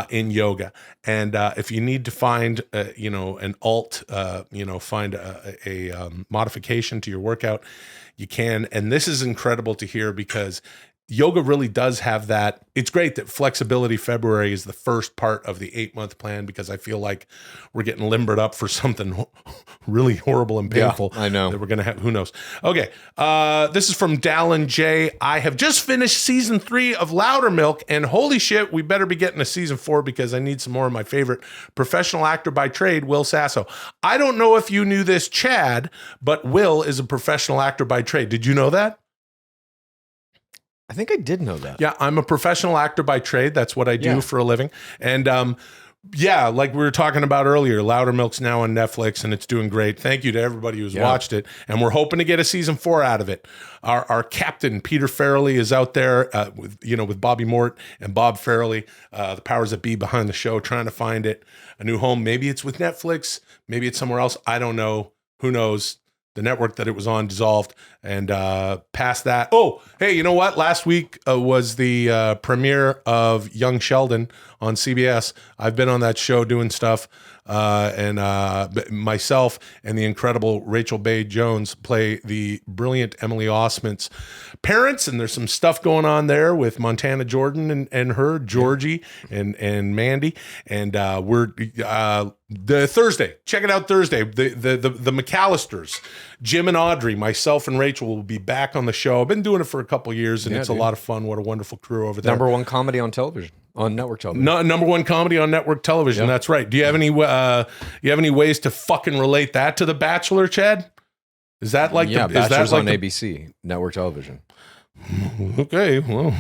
in yoga. And if you need to find an alt, find a modification to your workout, you can. And this is incredible to hear because yoga really does have that. It's great that Flexibility February is the first part of the 8-month plan, because I feel like we're getting limbered up for something really horrible and painful. Yeah, I know. That we're going to have. Who knows? Okay. This is from Dallin J. I have just finished season 3 of Loudermilk, and holy shit, we better be getting a season 4 because I need some more of my favorite professional actor by trade, Will Sasso. I don't know if you knew this, Chad, but Will is a professional actor by trade. Did you know that? I think I did know that. Yeah, I'm a professional actor by trade. That's what I do for a living. And like we were talking about earlier, Loudermilk's now on Netflix, and it's doing great. Thank you to everybody who's watched it. And we're hoping to get a season 4 out of it. Our captain, Peter Farrelly, is out there with Bobby Mort and Bob Farrelly, the powers that be behind the show, trying to find it a new home. Maybe it's with Netflix. Maybe it's somewhere else. I don't know. Who knows? The network that it was on dissolved, and past that. Oh, hey, you know what? Last week was the premiere of Young Sheldon on CBS. I've been on that show doing stuff, and myself and the incredible Rachel Bay Jones play the brilliant Emily Osment's parents, and there's some stuff going on there with Montana Jordan and her, Georgie and Mandy, and we're the Thursday. Check it out Thursday. The McAllisters, Jim and Audrey, myself and Rachel will be back on the show. I've been doing it for a couple years, and it's a lot of fun. What a wonderful crew over there. Number 1 comedy on television, on network television. Number 1 comedy on network television. That's right. Do you have any ways to fucking relate that to The Bachelor, Chad? Is that like Bachelor's on ABC network television? Okay, well,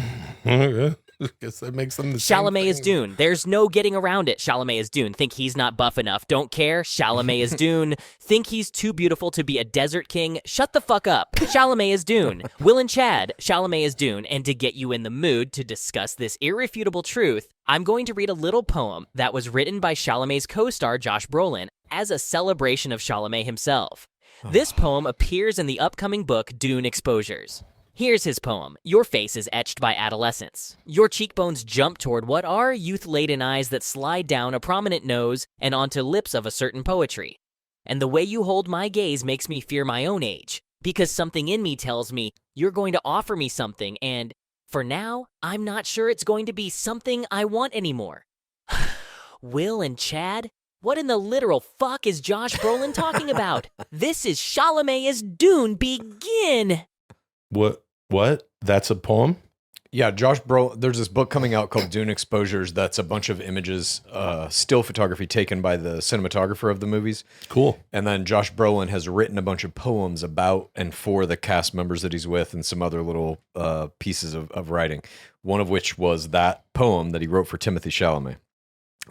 I guess that makes them the same Chalamet thing. is Dune. There's no getting around it. Chalamet is Dune. Think he's not buff enough. Don't care. Chalamet is Dune. Think he's too beautiful to be a desert king. Shut the fuck up. Chalamet is Dune. Will and Chad, Chalamet is Dune. And to get you in the mood to discuss this irrefutable truth, I'm going to read a little poem that was written by Chalamet's co-star Josh Brolin as a celebration of Chalamet himself. This poem appears in the upcoming book Dune Exposures. Here's his poem. Your face is etched by adolescence. Your cheekbones jump toward what are youth-laden eyes that slide down a prominent nose and onto lips of a certain poetry. And the way you hold my gaze makes me fear my own age, because something in me tells me you're going to offer me something, and For now, I'm not sure it's going to be something I want anymore. Will and Chad? What in the literal fuck is Josh Brolin talking about? This is Chalamet as Dune begin. What? That's a poem? Yeah, Josh Brolin. There's this book coming out called Dune Exposures. That's a bunch of images, still photography taken by the cinematographer of the movies. Cool. And then Josh Brolin has written a bunch of poems about and for the cast members that he's with, and some other little pieces of writing. One of which was that poem that he wrote for Timothy Chalamet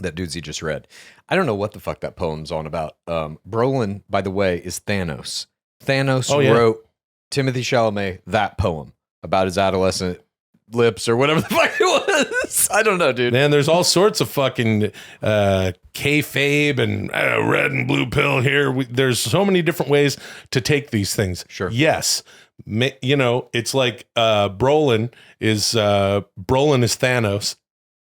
that Dudesy just read. I don't know what the fuck that poem's on about. Brolin, by the way, is Thanos. Thanos wrote Timothy Chalamet that poem about his adolescent lips or whatever the fuck it was. I don't know, dude. Man, there's all sorts of fucking kayfabe and red and blue pill here. There's so many different ways to take these things. Sure. Yes. You know, it's like Brolin is Thanos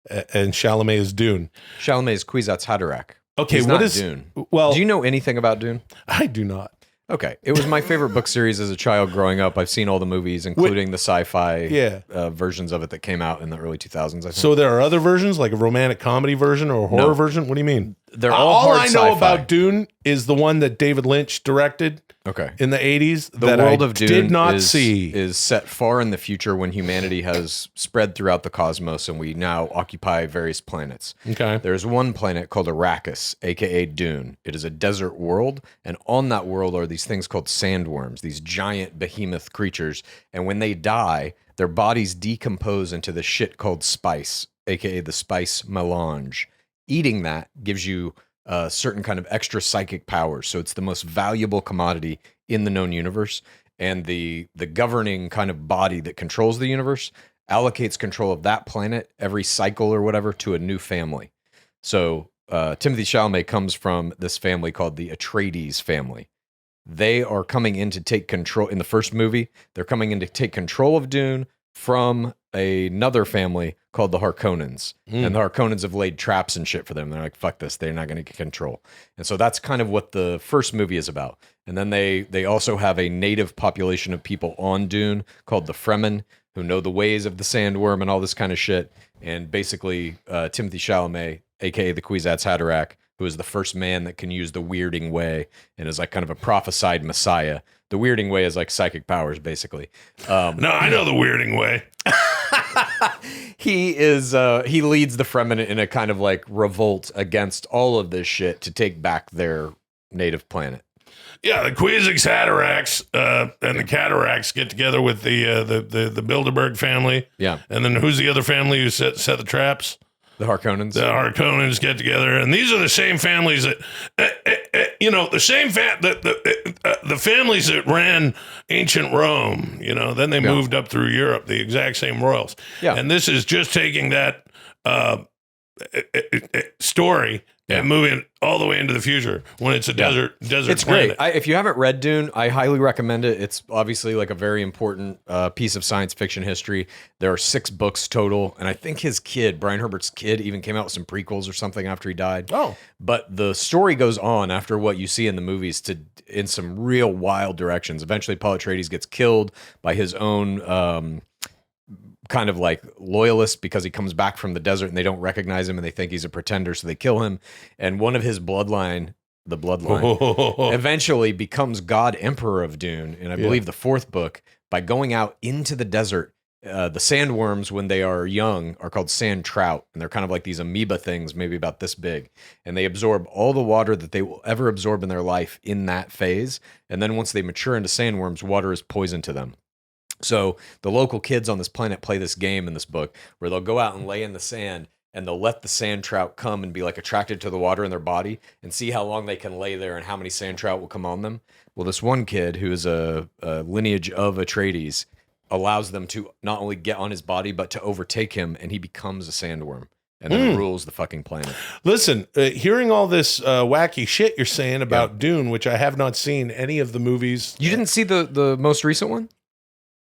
and Chalamet is Dune. Chalamet is Kwisatz Haderach. Okay, He's what not is Dune? Well, do you know anything about Dune? I do not. Okay. It was my favorite book series as a child growing up. I've seen all the movies, including the sci-fi versions of it that came out in the early 2000s, I think. So there are other versions, like a romantic comedy version or a horror version? What do you mean? They're all hard I know sci-fi. about Dune is the one that David Lynch directed in the 80s. The world of Dune did not see. is set far in the future when humanity has spread throughout the cosmos and we now occupy various planets. Okay. There's one planet called Arrakis, aka Dune. It is a desert world, and on that world are these things called sandworms, these giant behemoth creatures, and when they die, their bodies decompose into the shit called spice, aka the spice melange. Eating that gives you a certain kind of extra psychic powers. So it's the most valuable commodity in the known universe. And the governing kind of body that controls the universe allocates control of that planet every cycle or whatever to a new family. So Timothy Chalamet comes from this family called the Atreides family. They are coming in to take control. In the first movie, they're coming in to take control of Dune from another family called the Harkonnens. And the Harkonnens have laid traps and shit for them. They're like, fuck this, they're not going to get control. And so that's kind of what the first movie is about. And then they also have a native population of people on Dune called the Fremen, who know the ways of the sandworm and all this kind of shit. And basically, Timothy Chalamet, aka the Kwisatz Haderach, who is the first man that can use the weirding way and is like kind of a prophesied messiah. The weirding way is like psychic powers, basically. No, I know the weirding way. He leads the Fremen in a kind of like revolt against all of this shit to take back their native planet. Yeah, the Kwisatz Haderachs and the Cataracts get together with the Bilderberg family. Yeah. And then who's the other family who set the traps? The Harkonnens. The Harkonnens get together, and these are the same families that, the families that ran ancient Rome. You know, then they moved up through Europe, the exact same royals. Yeah. And this is just taking that story and moving it all the way into the future when it's a desert It's planet. great. If you haven't read Dune, I highly recommend it. It's obviously like a very important piece of science fiction history. There are 6 books total, and I think his kid, Brian Herbert's kid, even came out with some prequels or something after he died. Oh. But the story goes on after what you see in the movies in some real wild directions. Eventually, Paul Atreides gets killed by his own kind of like loyalist because he comes back from the desert and they don't recognize him and they think he's a pretender, so they kill him. And one of his bloodline, eventually becomes God Emperor of Dune. And I believe the 4th book, by going out into the desert, the sandworms, when they are young, are called sand trout. And they're kind of like these amoeba things, maybe about this big. And they absorb all the water that they will ever absorb in their life in that phase. And then once they mature into sandworms, water is poison to them. So the local kids on this planet play this game in this book where they'll go out and lay in the sand and they'll let the sand trout come and be like attracted to the water in their body and see how long they can lay there and how many sand trout will come on them. Well, this one kid who is a lineage of Atreides allows them to not only get on his body, but to overtake him, and he becomes a sandworm and then rules the fucking planet. Listen, hearing all this wacky shit you're saying about Dune, which I have not seen any of the movies. You didn't see the most recent one?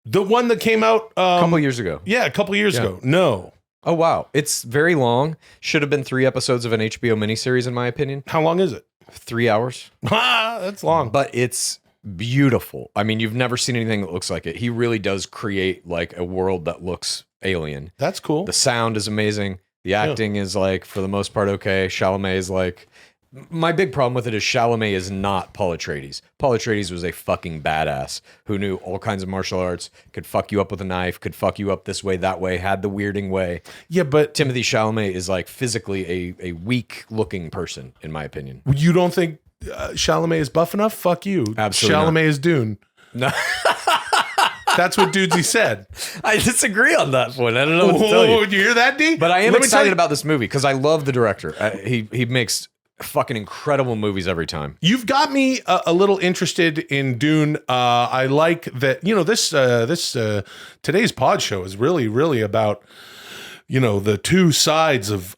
The one that came out a couple years ago. Yeah, a couple years ago. No. Oh, wow. It's very long. Should have been 3 episodes of an HBO miniseries, in my opinion. How long is it? 3 hours. That's long. But it's beautiful. I mean, you've never seen anything that looks like it. He really does create like a world that looks Alien. That's cool. The sound is amazing. The acting is like, for the most part, okay. Chalamet is like, my big problem with it is Chalamet is not Paul Atreides. Paul Atreides was a fucking badass who knew all kinds of martial arts, could fuck you up with a knife, could fuck you up this way, that way, had the weirding way. Yeah, but Timothy Chalamet is like physically a weak looking person, in my opinion. you don't think Chalamet is buff enough? Fuck you. Absolutely Chalamet not. is Dune. No. That's what Dudesy said. I disagree on that point. I don't know what to tell you. Did you hear that, D? But I am Let me tell excited you- about this movie because I love the director. He makes fucking incredible movies every time. You've got me a little interested in Dune. I like that. Today's pod show is really about the two sides of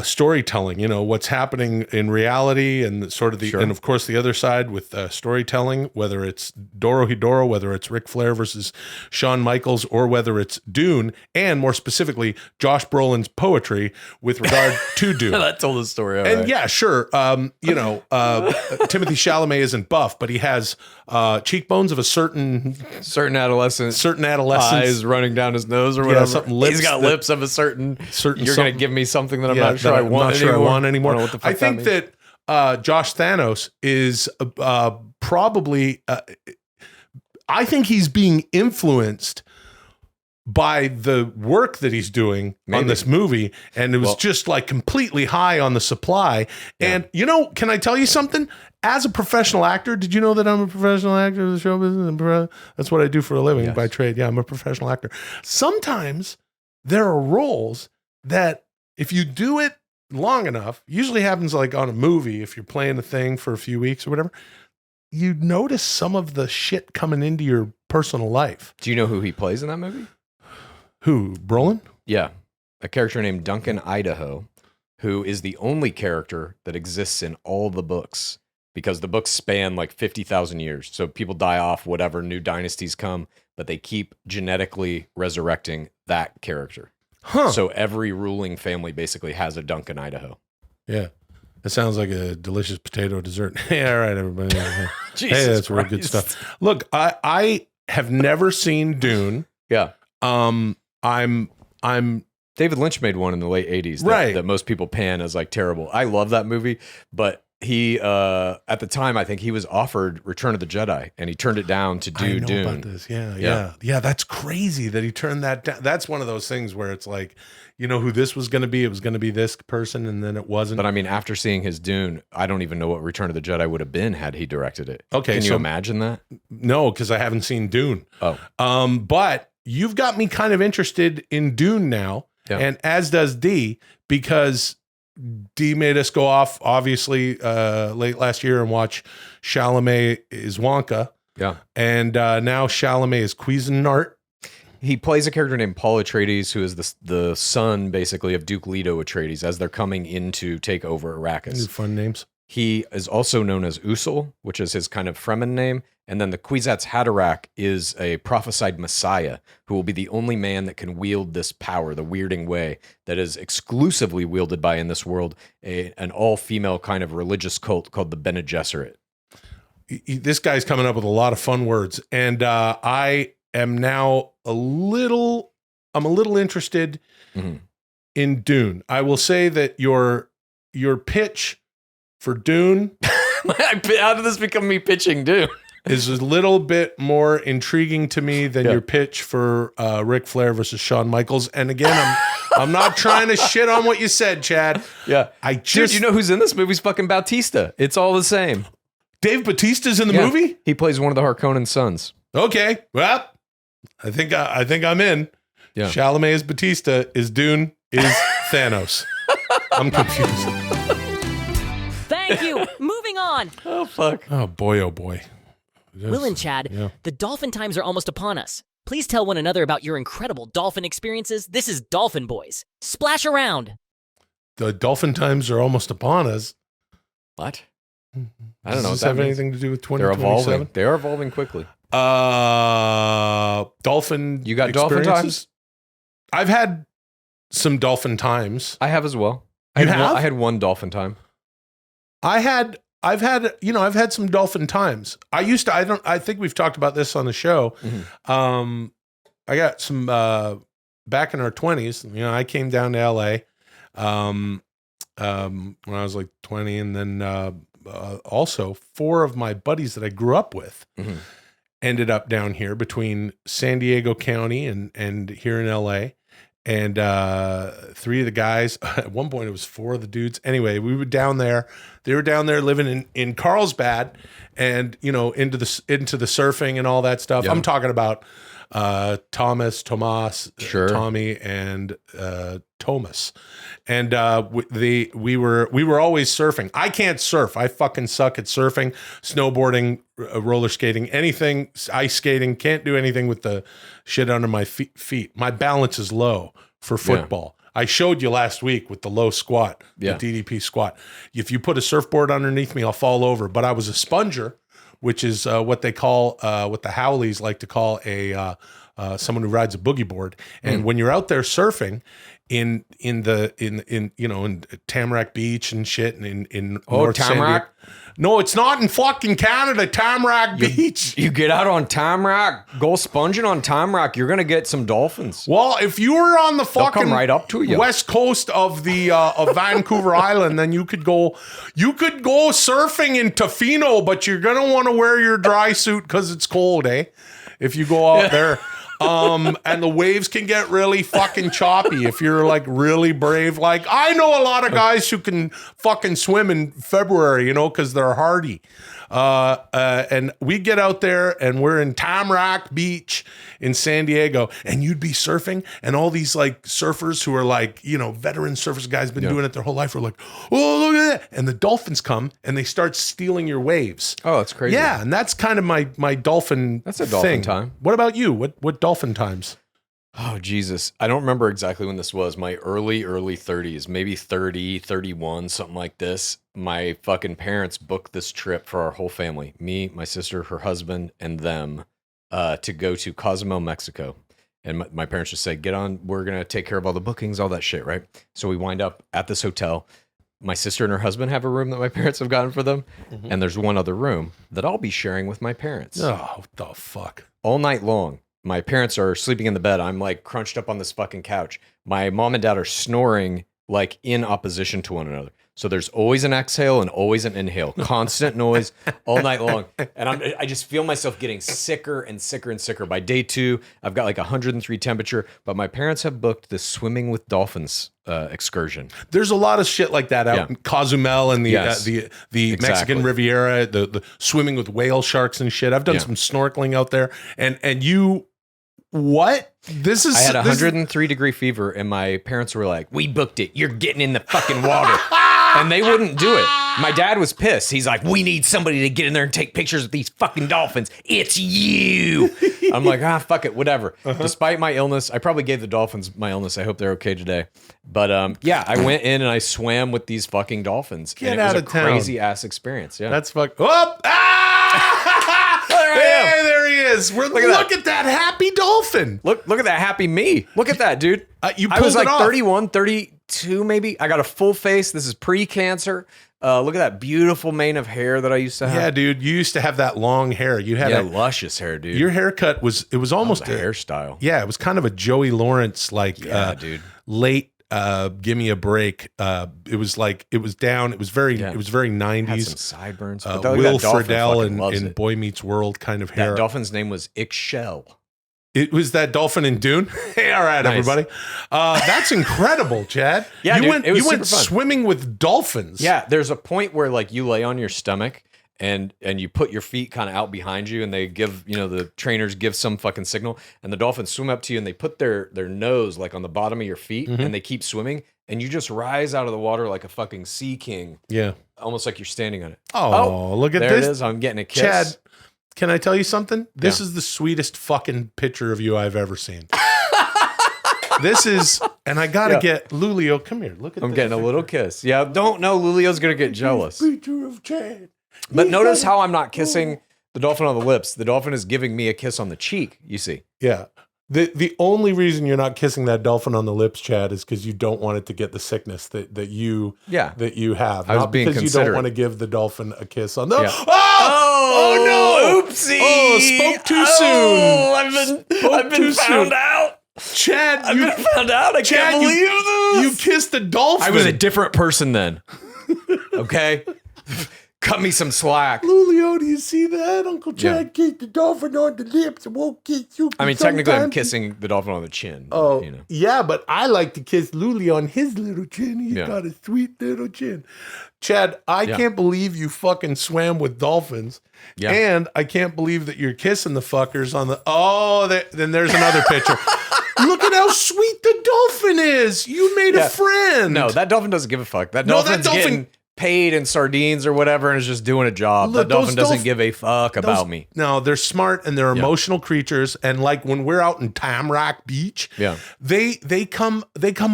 storytelling. What's happening in reality and sort of and of course the other side with storytelling. Whether it's Dorohedoro, whether it's Ric Flair versus Shawn Michaels, or whether it's Dune, and more specifically Josh Brolin's poetry with regard to Dune. That told the story. All And right. yeah, sure. Timothy Chalamet isn't buff, but he has cheekbones of a certain Certain adolescents eyes running down his nose or whatever. something lips He's got that- lips of a certain. You're going to something- give me something that I'm Yeah, not sure that I want anymore. anymore. I don't know what the fuck I think means. that Josh Thanos is probably. I think he's being influenced by the work that he's doing on this movie, and it was just like completely high on the supply. And can I tell you something? As a professional actor, did you know that I'm a professional actor of the show business? That's what I do for a living by trade. Yeah, I'm a professional actor. Sometimes there are roles that if you do it long enough, usually happens like on a movie, if you're playing a thing for a few weeks or whatever, you notice some of the shit coming into your personal life. Do you know who he plays in that movie? Who, Brolin? Yeah. A character named Duncan Idaho, who is the only character that exists in all the books because the books span like 50,000 years. So people die off, whatever, new dynasties come, but they keep genetically resurrecting that character. Huh. So every ruling family basically has a Duncan Idaho. Yeah. It sounds like a delicious potato dessert. Hey, all right, everybody. Jesus Hey, that's real good Christ. stuff. Look, I have never seen Dune. Yeah. I'm David Lynch made one in the late 80s Right. that most people pan as like terrible. I love that movie, but he at the time I think he was offered Return of the Jedi and he turned it down to do I know Dune. about this. Yeah. That's crazy that he turned that down. That's one of those things where it's like, you know who this was going to be? It was going to be this person, and then it wasn't. But I mean, after seeing his Dune, I don't even know what Return of the Jedi would have been had he directed it. Okay, Can you so- imagine that? No, because I haven't seen Dune. Oh. But you've got me kind of interested in Dune now, Yeah. and as does D, because D made us go off, obviously, late last year and watch Chalamet is Wonka, Yeah. and now Chalamet is Cuisinart. He plays a character named Paul Atreides, who is the son, basically, of Duke Leto Atreides as they're coming in to take over Arrakis. Fun names. He is also known as Usul, which is his kind of Fremen name. And then the Kwisatz Haderach is a prophesied messiah who will be the only man that can wield this power, the weirding way, that is exclusively wielded by, in this world, an all-female kind of religious cult called the Bene Gesserit. This guy's coming up with a lot of fun words, and I am now a little interested in Dune. I will say that your pitch for Dune How did this become me pitching Dune? is a little bit more intriguing to me than your pitch for Ric Flair versus Shawn Michaels. And again, I'm not trying to shit on what you said, Chad. Yeah. I Dude, just you know who's in this movie? It's fucking Bautista. It's all the same. Dave Bautista's in the Yeah. movie. He plays one of the Harkonnen sons. Okay, well, I think I'm in. Yeah. Chalamet is Batista. Is Dune is Thanos. I'm confused. Thank you. Moving on. Oh, fuck. Oh boy, oh boy. Will and Chad, Yeah. the dolphin times are almost upon us. Please tell one another about your incredible dolphin experiences. This is Dolphin Boys. Splash around. The dolphin times are almost upon us. What? I don't Does know. this what that have means. anything to do with They're 2027? evolving. They are evolving quickly. Dolphin. You got dolphin experiences? I've had some dolphin times. I have as well. You I had one- have? I had one dolphin time. I've had some dolphin times. I think we've talked about this on the show. Mm-hmm. I got some back in our 20s, you know, I came down to LA when I was like 20, and then also 4 of my buddies that I grew up with ended up down here between San Diego County and here in LA. And 3 of the guys, at one point it was 4 of the dudes. Anyway, we were down there. They were down there living in Carlsbad, and you know, into the surfing and all that stuff. I'm talking about Tomas, sure. Tommy, and Thomas. And we were always surfing. I can't surf. I fucking suck at surfing, snowboarding, roller skating, anything, ice skating. Can't do anything with the shit under my feet. My balance is low for football. I showed you last week with the low squat, the DDP squat. If you put a surfboard underneath me, I'll fall over. But I was a sponger, which is what they call, what the Howleys like to call someone who rides a boogie board. And when you're out there surfing in Tamarack Beach and shit, and in North Tamarack. No, it's not in fucking Canada, Tamarack Beach. You get out on Tamarack, go sponging on Tamarack, you're gonna get some dolphins. Well, if you were on the fucking come right up to you. west coast of the of Vancouver Island, then you could go surfing in Tofino, but you're gonna want to wear your dry suit because it's cold, eh? If you go out there. And the waves can get really fucking choppy if you're like really brave. Like, I know a lot of guys who can fucking swim in February, you know, because they're hardy. And we get out there and we're in Tamarack Beach in San Diego, and you'd be surfing, and all these like surfers who are like, you know, veteran surfers, guys been doing it their whole life, are like, oh, look at that. And the dolphins come and they start stealing your waves. Oh, that's crazy. Yeah, and that's kind of my dolphin. That's a dolphin thing. time. What about you? What dolphin times? Oh, Jesus. I don't remember exactly when this was. My early 30s, maybe 30, 31, something like this. My fucking parents booked this trip for our whole family. Me, my sister, her husband, and them to go to Cozumel, Mexico. And my parents just said, get on, we're going to take care of all the bookings, all that shit, right? So we wind up at this hotel. My sister and her husband have a room that my parents have gotten for them. And there's one other room that I'll be sharing with my parents. Oh, what the fuck? All night long. My parents are sleeping in the bed. I'm like crunched up on this fucking couch. My mom and dad are snoring like in opposition to one another. So there's always an exhale and always an inhale, constant noise all night long. And I just feel myself getting sicker and sicker and sicker. By day 2, I've got like 103 temperature, but my parents have booked this swimming with dolphins excursion. There's a lot of shit like that out in Cozumel and the Exactly. Mexican Riviera, the swimming with whale sharks and shit. I've done some snorkeling out there, and you. What? This is. I had 103 degree fever, and my parents were like, "We booked it. You're getting in the fucking water," and they wouldn't do it. My dad was pissed. He's like, "We need somebody to get in there and take pictures of these fucking dolphins. It's you." I'm like, fuck it, whatever. Despite my illness, I probably gave the dolphins my illness. I hope they're okay today. But I went in and I swam with these fucking dolphins. Get and it out was of a town. crazy ass experience. Yeah, That's fuck. Oh! Hey, there he is. Look at that happy dolphin. Look at that happy me. Look at that, dude. I was like 31, 32 maybe. I got a full face. This is pre-cancer. Look at that beautiful mane of hair that I used to have. Yeah, dude. You used to have that long hair. You had luscious hair, dude. Your haircut was almost a hairstyle. Yeah, it was kind of a Joey Lawrence like dude. Late give me a break. It was down. It was very 90s. Had some sideburns. Will Friedle in Boy Meets World kind of hair. That dolphin's name was Ixchel. It was that dolphin in Dune. Hey, all right, nice. Everybody. That's incredible, Chad. Yeah, you dude, went swimming with dolphins. Yeah, there's a point where like you lay on your stomach and you put your feet kind of out behind you, and they give, the trainers give some fucking signal, and the dolphins swim up to you, and they put their nose like on the bottom of your feet, and they keep swimming, and you just rise out of the water like a fucking sea king. Yeah, almost like you're standing on it. Oh, look at there this! It is. I'm getting a kiss. Chad, can I tell you something? This is the sweetest fucking picture of you I've ever seen. This is, and I gotta get Lulio. Come here, look at. I'm getting a little kiss. Yeah, don't know. Lulio's gonna get jealous. Picture of Chad. But notice how I'm not kissing the dolphin on the lips. The dolphin is giving me a kiss on the cheek, you see. Yeah. The only reason you're not kissing that dolphin on the lips, Chad, is because you don't want it to get the sickness that you have. I was not being because considerate. You don't want to give the dolphin a kiss on the Oh no! Oopsie! Oh, spoke too soon. I've been found out. Chad, I'm gonna found out. I Chad, can't believe this. you kissed a dolphin. I was a different person then. Okay, cut me some slack. Lulio, do you see that? Uncle Chad kissed the dolphin on the lips and won't kiss you. I mean, technically, I'm sometimes. kissing the dolphin on the chin. Oh, you know. yeah, but I like to kiss Lulio on his little chin. He's got a sweet little chin. Chad, I can't believe you fucking swam with dolphins. Yeah. And I can't believe that you're kissing the fuckers on the. Oh, then there's another picture. Look at how sweet the dolphin is. You made a friend. No, that dolphin doesn't give a fuck. That No, dolphin's that dolphin- getting paid in sardines or whatever and is just doing a job. Look, that dolphin those doesn't give a fuck about me. No, they're smart and they're emotional creatures. And like when we're out in Tamarack Beach, they come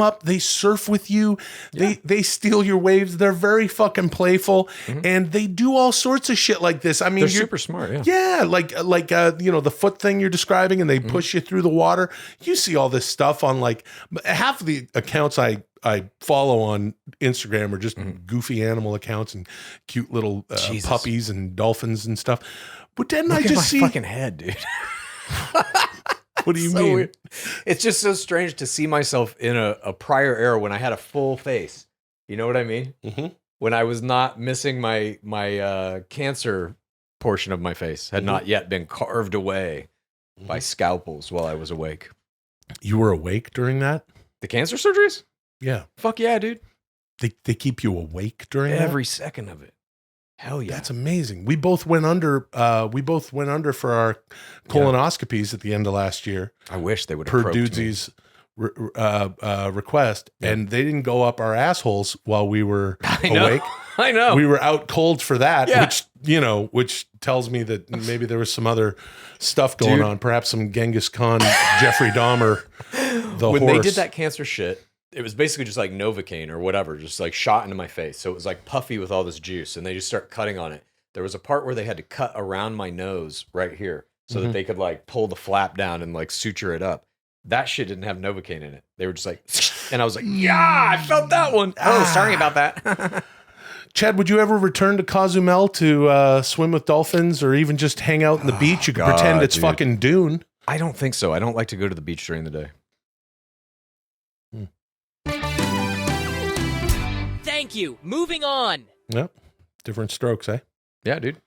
up, they surf with you, they steal your waves. They're very fucking playful, and they do all sorts of shit like this. I mean, They're super smart. Yeah, like the foot thing you're describing, and they push you through the water. You see all this stuff on like half of the accounts I follow on Instagram are just goofy animal accounts and cute little puppies and dolphins and stuff. But then Look I at just my see fucking head, dude. What do you So mean? weird. It's just so strange to see myself in a prior era when I had a full face. You know what I mean? Mm-hmm. When I was not missing my cancer portion of my face had not yet been carved away by scalpels while I was awake. You were awake during that? The cancer surgeries? Yeah. Fuck yeah, dude. They keep you awake during Every second of it. Hell yeah. That's amazing. We both went under for our colonoscopies at the end of last year. I wish they would have per probed me. Dudesy's request, and they didn't go up our assholes while we were awake. I know. We were out cold for that, Yeah. which tells me that maybe there was some other stuff going on. Perhaps some Genghis Khan, Jeffrey Dahmer, when horse. they did that cancer shit, it was basically just like Novocaine or whatever, just like shot into my face. So it was like puffy with all this juice, and they just start cutting on it. There was a part where they had to cut around my nose right here so that they could like pull the flap down and like suture it up. That shit didn't have Novocaine in it. They were just like, and I was like, yeah, I felt that one. Oh, sorry about that. Chad, would you ever return to Cozumel to swim with dolphins or even just hang out on the beach? You could pretend it's fucking Dune. I don't think so. I don't like to go to the beach during the day. Thank you. Moving on. Yep. Different strokes, eh? Yeah, dude.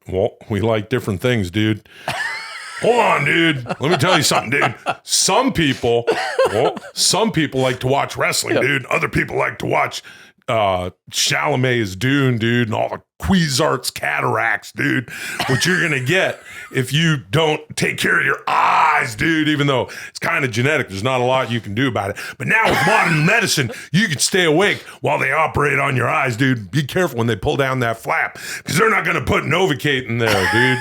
Well, we like different things, dude. Hold on, dude. Let me tell you something, dude. Some people like to watch wrestling, dude. Other people like to watch Chalamet's Dune, dude, and all the Cuisart's cataracts, dude. What you're gonna get if you don't take care of your eyes, dude, even though it's kind of genetic, there's not a lot you can do about it. But now with modern medicine, you can stay awake while they operate on your eyes, dude. Be careful when they pull down that flap, because they're not gonna put Novocaine in there, dude.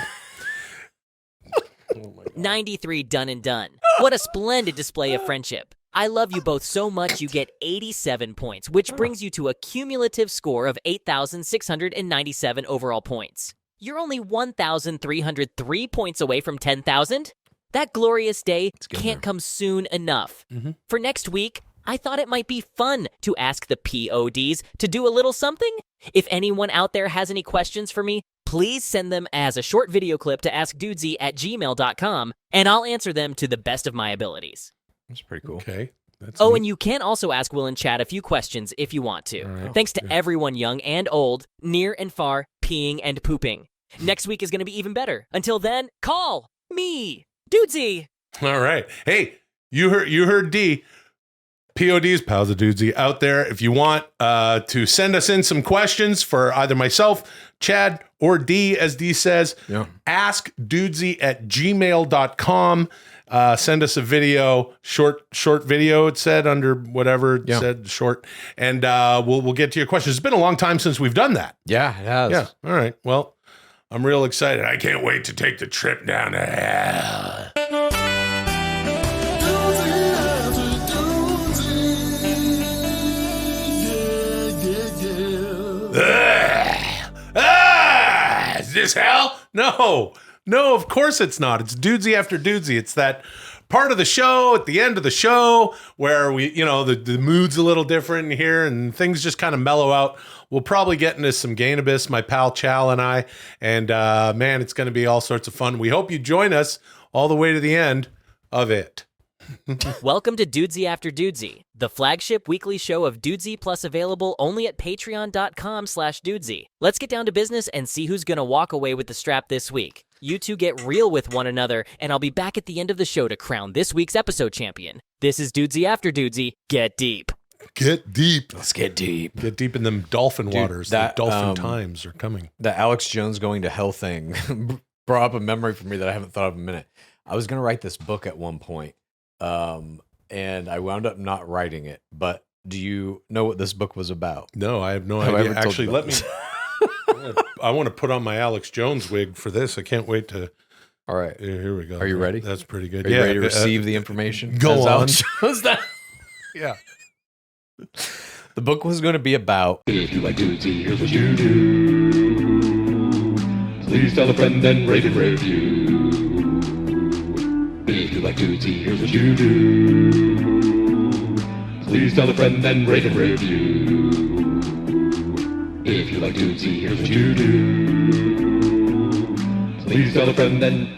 93 done and done. What a splendid display of friendship. I love you both so much you get 87 points, which brings you to a cumulative score of 8,697 overall points. You're only 1,303 points away from 10,000. That glorious day can't come soon enough. For next week, I thought it might be fun to ask the PODs to do a little something. If anyone out there has any questions for me, please send them as a short video clip to askdudesy@gmail.com, and I'll answer them to the best of my abilities. That's pretty cool. Okay. And you can also ask Will and Chad a few questions if you want to. Right. Thanks to everyone young and old, near and far, peeing and pooping. Next week is going to be even better. Until then, call me, Dudesy. All right. Hey, you heard D. PODs, Pals of Dudesy, out there. If you want to send us in some questions for either myself, Chad, or D, as D says, askdudesy@gmail.com. Send us a video, short video, it said, under whatever it said, short, and we'll get to your questions. It's been a long time since we've done that. Yeah, it has. Yeah. All right. Well, I'm real excited. I can't wait to take the trip down to hell. Is this hell? No, of course it's not. It's Dudesy after Dudesy. It's that part of the show at the end of the show where we, the mood's a little different here and things just kind of mellow out. We'll probably get into some Gainabis, my pal Chal and I, and man, it's going to be all sorts of fun. We hope you join us all the way to the end of it. Welcome to Dudesy After Dudesy, the flagship weekly show of Dudesy Plus available only at patreon.com/Dudesy. Let's get down to business and see who's going to walk away with the strap this week. You two get real with one another, and I'll be back at the end of the show to crown this week's episode champion. This is Dudesy After Dudesy. Get deep. Get deep. Let's get deep. Get deep in them dolphin waters. that, the dolphin times are coming. The Alex Jones going to hell thing brought up a memory for me that I haven't thought of in a minute. I was going to write this book at one point, and I wound up not writing it. But do you know what this book was about? No, I have no Have I idea. ever told Actually, you let me. about I want to put on my Alex Jones wig for this. I can't wait to. All right. Here we go. Are you ready? That's pretty good. Are you ready to receive the information? Go As on. Alex Jones does? Yeah. The book was going to be about. If you like Dudesy, here's what you do. Please tell a friend and rate and review. If you like Dudesy, here's what you do. Please tell a friend and rate and review. If you like Dudesy, here's what you do. Please tell a friend and